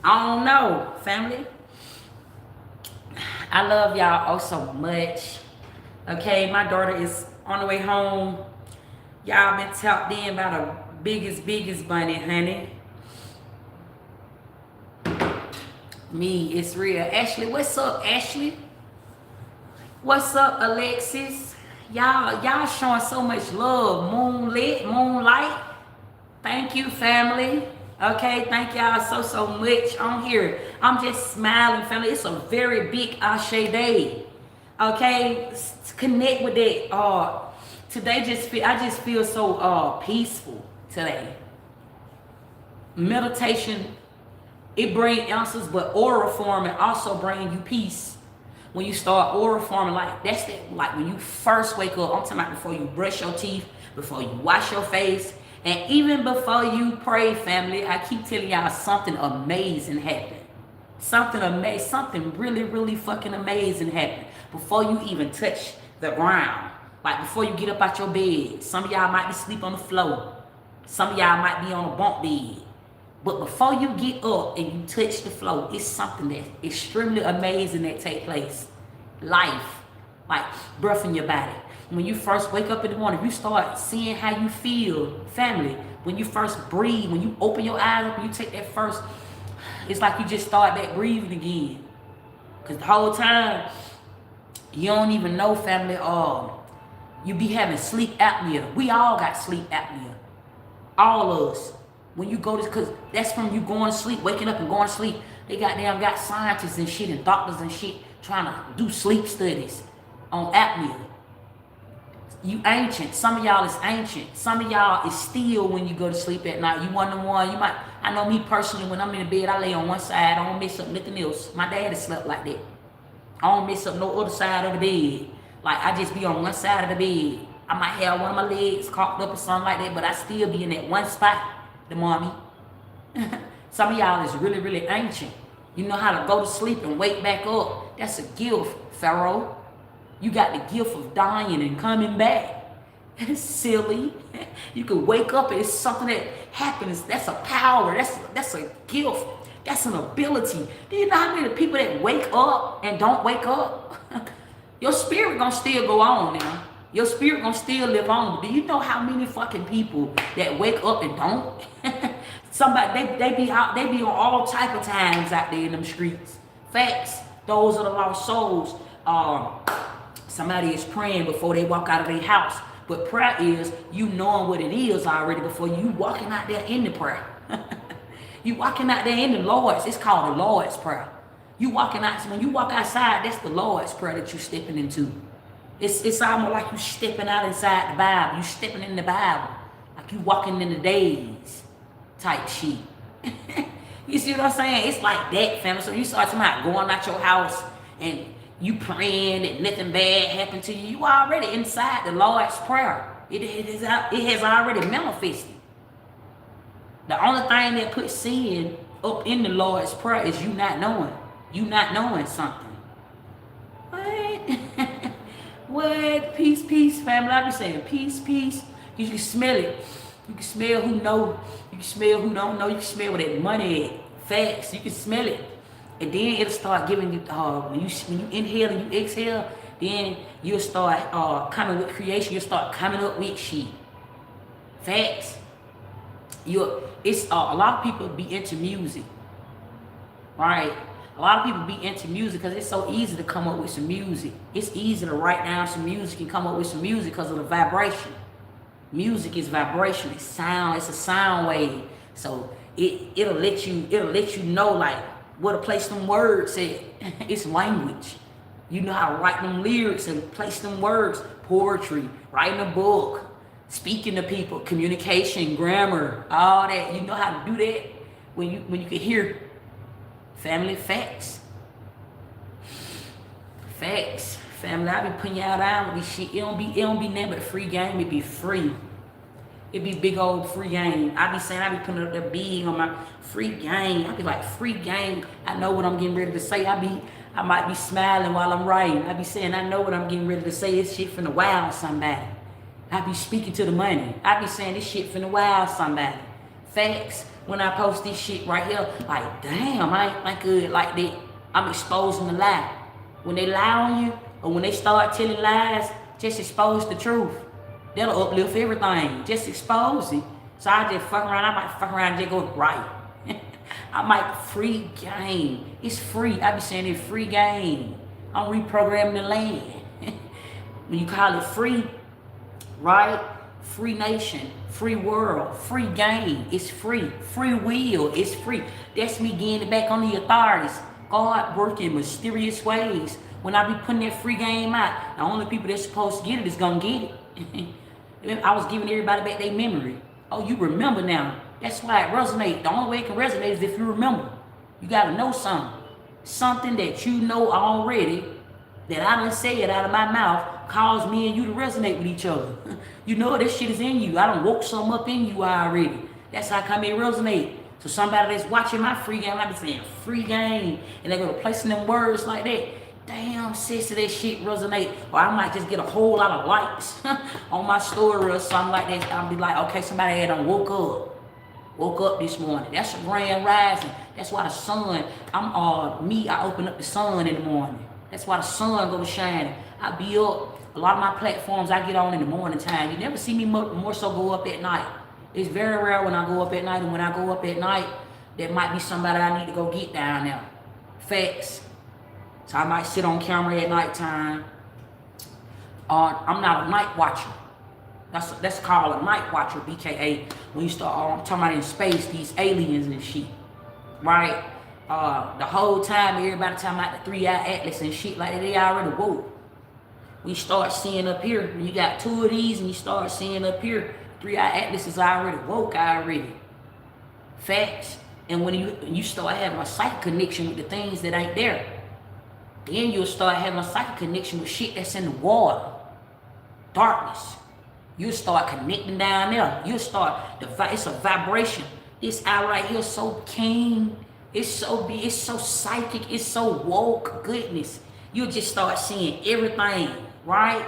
S1: I don't know, family. I love y'all oh so much. Okay, my daughter is on the way home. Y'all been tapped in by the biggest bunny, honey. Me, it's real. Ashley, what's up, Ashley? What's up, Alexis? Y'all showing so much love. Moonlight. Thank you, family. Okay, thank y'all so much on here. I'm just smiling, family. It's a very big Ashe day. Okay, connect with that. Today I just feel so peaceful today. Meditation, it brings answers, but aura forming also bring you peace. When you start aura forming, like when you first wake up, I'm talking about before you brush your teeth, before you wash your face, and even before you pray, family. I keep telling y'all something amazing happened. Something really fucking amazing happened before you even touch the ground. Like before you get up out your bed. Some of y'all might be asleep on the floor. Some of y'all might be on a bunk bed. But before you get up and you touch the floor, it's something that's extremely amazing that take place. Life, like breath in your body. When you first wake up in the morning, you start seeing how you feel, family. When you first breathe, when you open your eyes up and you take that first, it's like you just start that breathing again. Because the whole time, you don't even know, family, you be having sleep apnea. We all got sleep apnea. All of us. When you go to, because that's from you going to sleep, waking up and going to sleep. They got scientists and shit and doctors and shit trying to do sleep studies on apnea. You ancient. Some of y'all is ancient. Some of y'all is still when you go to sleep at night. You one to one. You might. I know me personally. When I'm in the bed, I lay on one side. I don't mess up nothing else. My dad has slept like that. I don't mess up no other side of the bed. Like I just be on one side of the bed. I might have one of my legs cocked up or something like that, but I still be in that one spot. The mommy. Some of y'all is really, really ancient. You know how to go to sleep and wake back up. That's a gift, Pharaoh. You got the gift of dying and coming back. It's silly. You can wake up and it's something that happens. That's a power. That's a gift. That's an ability. Do you know how many people that wake up and don't wake up? Your spirit gonna still go on now. Your spirit gonna still live on. Do you know how many fucking people that wake up and don't? Somebody they be out, they be on all type of times out there in them streets. Facts. Those are the lost souls. Somebody is praying before they walk out of their house. But prayer is you knowing what it is already before you walking out there in the prayer. You walking out there in the Lord's. It's called the Lord's Prayer. You walking out, when you walk outside, that's the Lord's Prayer that you stepping into. It's almost like you stepping out inside the Bible. You stepping in the Bible. Like you walking in the days type shit. You see what I'm saying? It's like that, family. So you start talking about going out your house and you praying that nothing bad happened to you. You already inside the Lord's Prayer. It has already manifested. The only thing that puts sin up in the Lord's Prayer is you not knowing. You not knowing something. What? What? Peace, peace, family. I be saying peace, peace. You can smell it. You can smell who know. You can smell who don't know. You can smell where that money at. Facts. You can smell it. And then it'll start giving you, when you inhale and you exhale, then you'll start coming with creation. You'll start coming up with shit. Facts. A lot of people be into music. Right? A lot of people be into music because it's so easy to come up with some music. It's easy to write down some music and come up with some music because of the vibration. Music is vibration. It's sound. It's a sound wave. So it'll let you know like where to place them words at. It's language. You know how to write them lyrics and place them words. Poetry, writing a book, speaking to people, communication, grammar, all that. You know how to do that when you can hear. Family, facts. Facts. Family, I be putting y'all down with this shit. It don't be nothing but free game. It be free. It be big old free game. I be saying, I be putting up the big on my free game. I be like, free game. I know what I'm getting ready to say. I might be smiling while I'm writing. I be saying, I know what I'm getting ready to say. It's shit finna wow somebody. I be speaking to the money. I be saying this shit finna wow somebody. Facts. When I post this shit right here, like, damn, I ain't good like that. I'm exposing the lie. When they lie on you, or when they start telling lies, just expose the truth. That'll uplift everything. Just expose it. So I just fuck around. I might fuck around and just go right. I might free game. It's free. I be saying it's free game. I'm reprogramming the land. When you call it free, right? Free nation, free world, free game, it's free. Free will, it's free. That's me getting it back on the authorities. God working in mysterious ways. When I be putting that free game out, the only people that's supposed to get it is gonna get it. I was giving everybody back their memory. Oh, you remember now. That's why it resonates. The only way it can resonate is if you remember. You gotta know something. Something that you know already, that I done said out of my mouth, cause me and you to resonate with each other. You know this shit is in you. I done woke something up in you already. That's how come it resonate. So somebody that's watching my free game, I be saying free game, and they go placing them words like that. Damn, sis, that shit resonate. Or I might just get a whole lot of likes on my story or something like that. I'll be like, okay, somebody had done woke up this morning. That's a grand rising. That's why the sun, I open up the sun in the morning. That's why the sun go to shine. I be up. A lot of my platforms I get on in the morning time. You never see me more so go up at night. It's very rare when I go up at night. And when I go up at night, there might be somebody I need to go get down there. Facts. So I might sit on camera at nighttime. I'm not a night watcher. That's called a night watcher, BKA. When you start talking about in space, these aliens and shit. Right? The whole time, everybody talking about the 3-eye atlas and shit like that, they already woke. We start seeing up here, when you got 2 of these and you start seeing up here, 3-eye atlas is already woke already. Facts. And when you start having a psychic connection with the things that ain't there, then you'll start having a psychic connection with shit that's in the water. Darkness. You'll start connecting down there. You'll start, it's a vibration. This owl right here is so keen. It's so big. It's so psychic. It's so woke. Goodness. You'll just start seeing everything, right?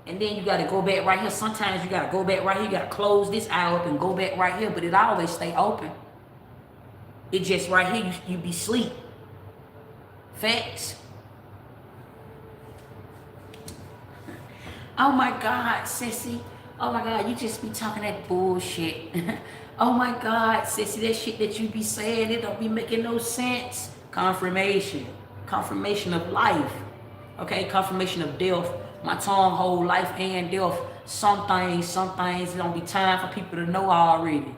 S1: And then you got to go back right here. Sometimes you got to go back right here. You got to close this eye up and go back right here. But it always stay open. It just right here, you be sleep. Facts. Oh my God, sissy. Oh my God, you just be talking that bullshit. Oh my God, sissy, that shit that you be saying, it don't be making no sense. Confirmation. Confirmation of life. Okay, confirmation of death. My tongue hold life and death. Some things, it don't be time for people to know already.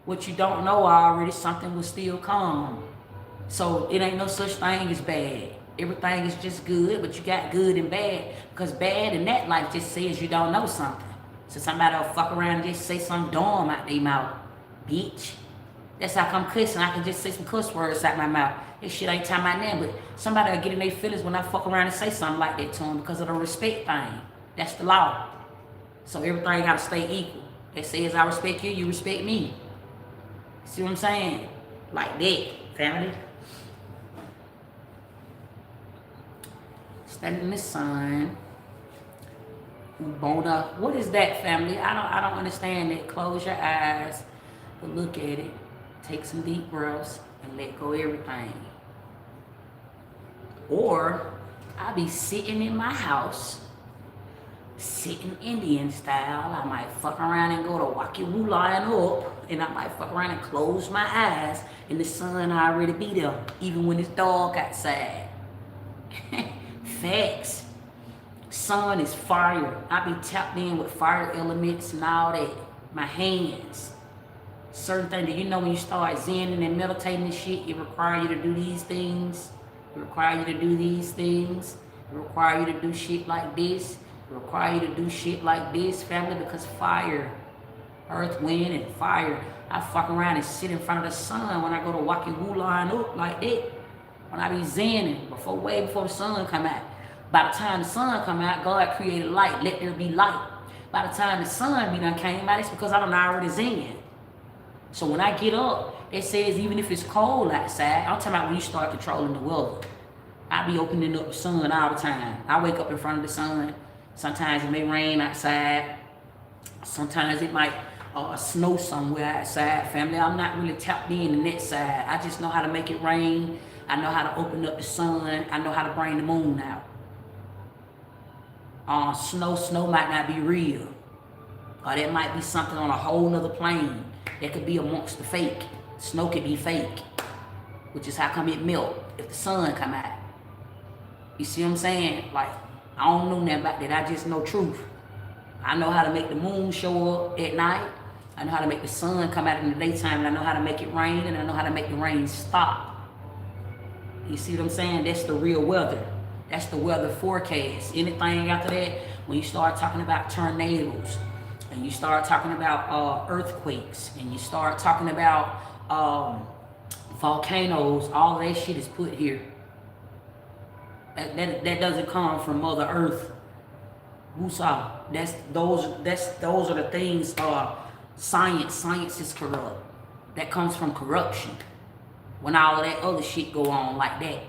S1: What you don't know already, something will still come. So it ain't no such thing as bad. Everything is just good, but you got good and bad. Because bad in that life just says you don't know something. So somebody will fuck around and just say something dumb out their mouth. Bitch. That's how come cussing. I can just say some cuss words out my mouth. This shit ain't time my name, but somebody will get in their feelings when I fuck around and say something like that to them because of the respect thing. That's the law. So everything gotta stay equal. That says I respect you, you respect me. See what I'm saying? Like that, family. Standing in the sun. Bona. What is that, family? I don't understand it. Close your eyes, but look at it. Take some deep breaths and let go of everything. Or I'll be sitting in my house, sitting Indian style. I might fuck around and go to Waki Wu line up, and I might fuck around and close my eyes, and the sun already be there, even when it's dark outside. Facts. Sun is fire. I be tapped in with fire elements and all that. My hands. Certain things that you know when you start zenning and meditating and shit, it requires you to do these things. It requires you to do these things. It requires you to do shit like this. It requires you to do shit like this, family, because fire. Earth, wind, and fire. I fuck around and sit in front of the sun when I go to Waki Wu line up like that. When I be zenning, way before the sun come out. By the time the sun come out, God created light. Let there be light. By the time the sun be done came out, it's because I done already zen. So when I get up, it says even if it's cold outside, I'm talking about when you start controlling the weather. I be opening up the sun all the time. I wake up in front of the sun. Sometimes it may rain outside. Sometimes it might snow somewhere outside, family. I'm not really tapped in that side. I just know how to make it rain. I know how to open up the sun. I know how to bring the moon out. Snow might not be real. Or that might be something on a whole nother plane that could be amongst the fake. Snow could be fake, which is how come it melt if the sun come out. You see what I'm saying? Like, I don't know nothing about that. I just know truth. I know how to make the moon show up at night. I know how to make the sun come out in the daytime, and I know how to make it rain, and I know how to make the rain stop. You see what I'm saying? That's the real weather. That's the weather forecast. Anything after that, when you start talking about tornadoes, and you start talking about earthquakes, and you start talking about volcanoes, all that shit is put here. That doesn't come from Mother Earth. Wusa. Those are the things. Science is corrupt. That comes from corruption. When all of that other shit go on like that,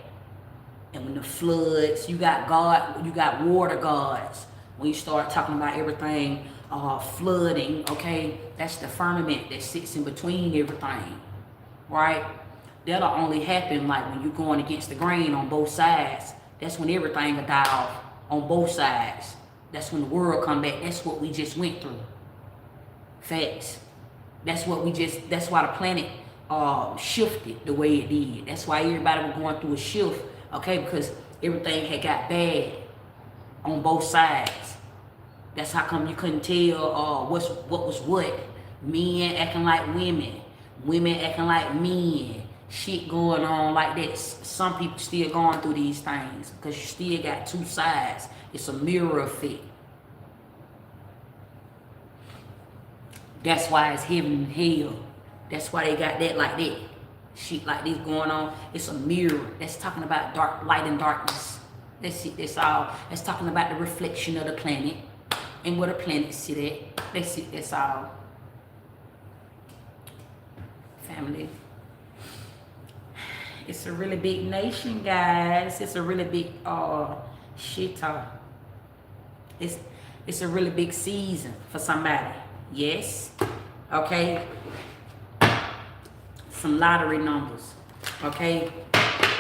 S1: and when the floods, you got God, you got water gods. When you start talking about everything flooding, okay, that's the firmament that sits in between everything, right? That'll only happen like when you're going against the grain on both sides. That's when everything will die off on both sides. That's when the world come back. That's what we just went through. Facts. That's why the planet shifted the way it did. That's why everybody was going through a shift, okay, because everything had got bad on both sides. That's how come you couldn't tell what was what. Men acting like women acting like men. Shit going on like that. Some people still going through these things because you still got two sides. It's a mirror effect. That's why it's heaven and hell. That's why they got that like that. Shit like this going on. It's a mirror. That's talking about dark, light and darkness. That's it. That's all. That's talking about the reflection of the planet and where the planet sit at. That's it. That's all. family. It's a really big nation, guys. It's a really big shit. It's a really big season for somebody. Yes. Okay. Some lottery numbers. Okay.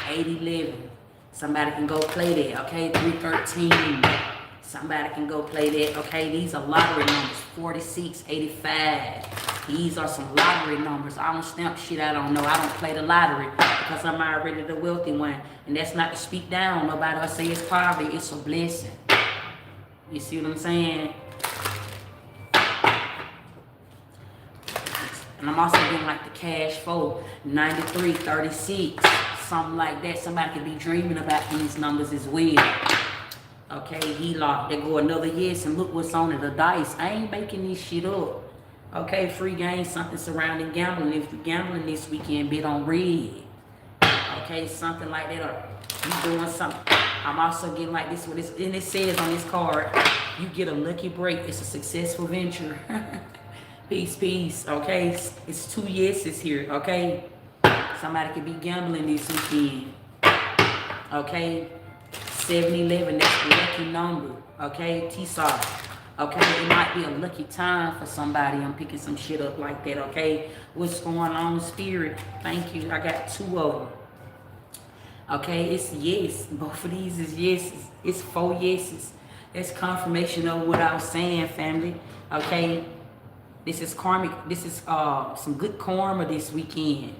S1: 811. Somebody can go play that. Okay. 313. Somebody can go play that. Okay. These are lottery numbers. 46, 85. These are some lottery numbers. I don't stamp shit I don't know. I don't play the lottery because I'm already the wealthy one. And that's not to speak down. Nobody will say it's poverty. It's a blessing. You see what I'm saying? And I'm also getting like the cash flow, 93, 36, something like that. Somebody could be dreaming about these numbers as well. Okay, HELOC, they go another yes, and look what's on it, the dice. I ain't making this shit up. Okay, free game, something surrounding gambling. If you're gambling this weekend, bet on red. Okay, something like that, or you doing something. I'm also getting like this, and it says on this card, you get a lucky break. It's a successful venture. Peace, peace. Okay, it's 2 yeses here. Okay, somebody could be gambling this weekend. Okay, 7-11, that's the lucky number. Okay, T-SAR. Okay, it might be a lucky time for somebody. I'm picking some shit up like that. Okay, what's going on, Spirit? Thank you. I got 2 of them. Okay, it's yes. Both of these is yeses. It's 4 yeses. That's confirmation of what I was saying, family. Okay, this is karmic. This is some good karma this weekend.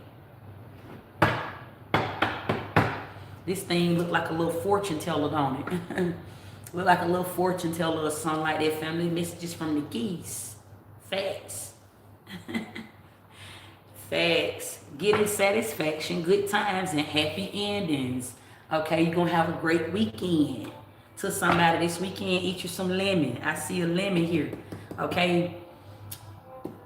S1: This thing look like a little fortune teller, don't it? Look like a little fortune teller or something like that, family. Messages from the geese. Facts. Facts. Getting satisfaction, good times, and happy endings. Okay, you're going to have a great weekend. To somebody this weekend, eat you some lemon. I see a lemon here. Okay.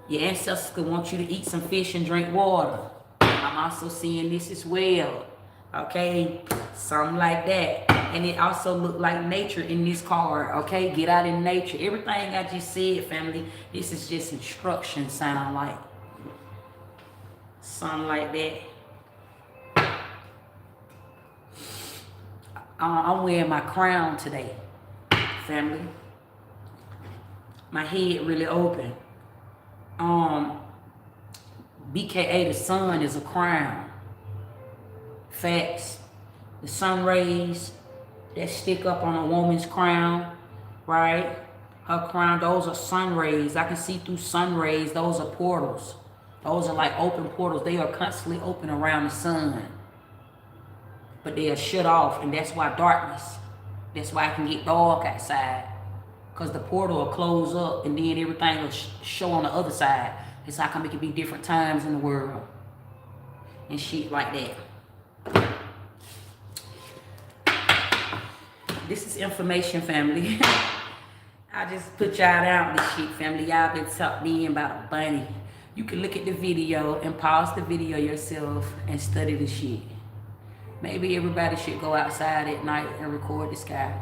S1: Your ancestors could want you to eat some fish and drink water. I'm also seeing this as well. Okay, something like that. And it also looked like nature in this card. Okay, get out in nature. Everything I just said, family, this is just instruction, sound like. Something like that. I'm wearing my crown today, family. My head really open. BKA, the sun is a crown. Facts. The sun rays that stick up on a woman's crown, right? Her crown, those are sun rays. I can see through sun rays. Those are portals. Those are like open portals. They are constantly open around the sun. But they are shut off, and that's why darkness. That's why I can get dark outside. Because the portal will close up, and then everything will show on the other side. It's how come it can be different times in the world. And shit like that. This is information, family. I just put y'all out this shit, family. Y'all been talking about a bunny. You can look at the video and pause the video yourself and study the shit. Maybe everybody should go outside at night and record the sky.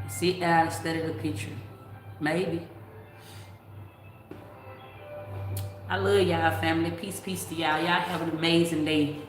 S1: Sit down and study the picture. Maybe. I love y'all, family. Peace, peace to y'all. Y'all have an amazing day.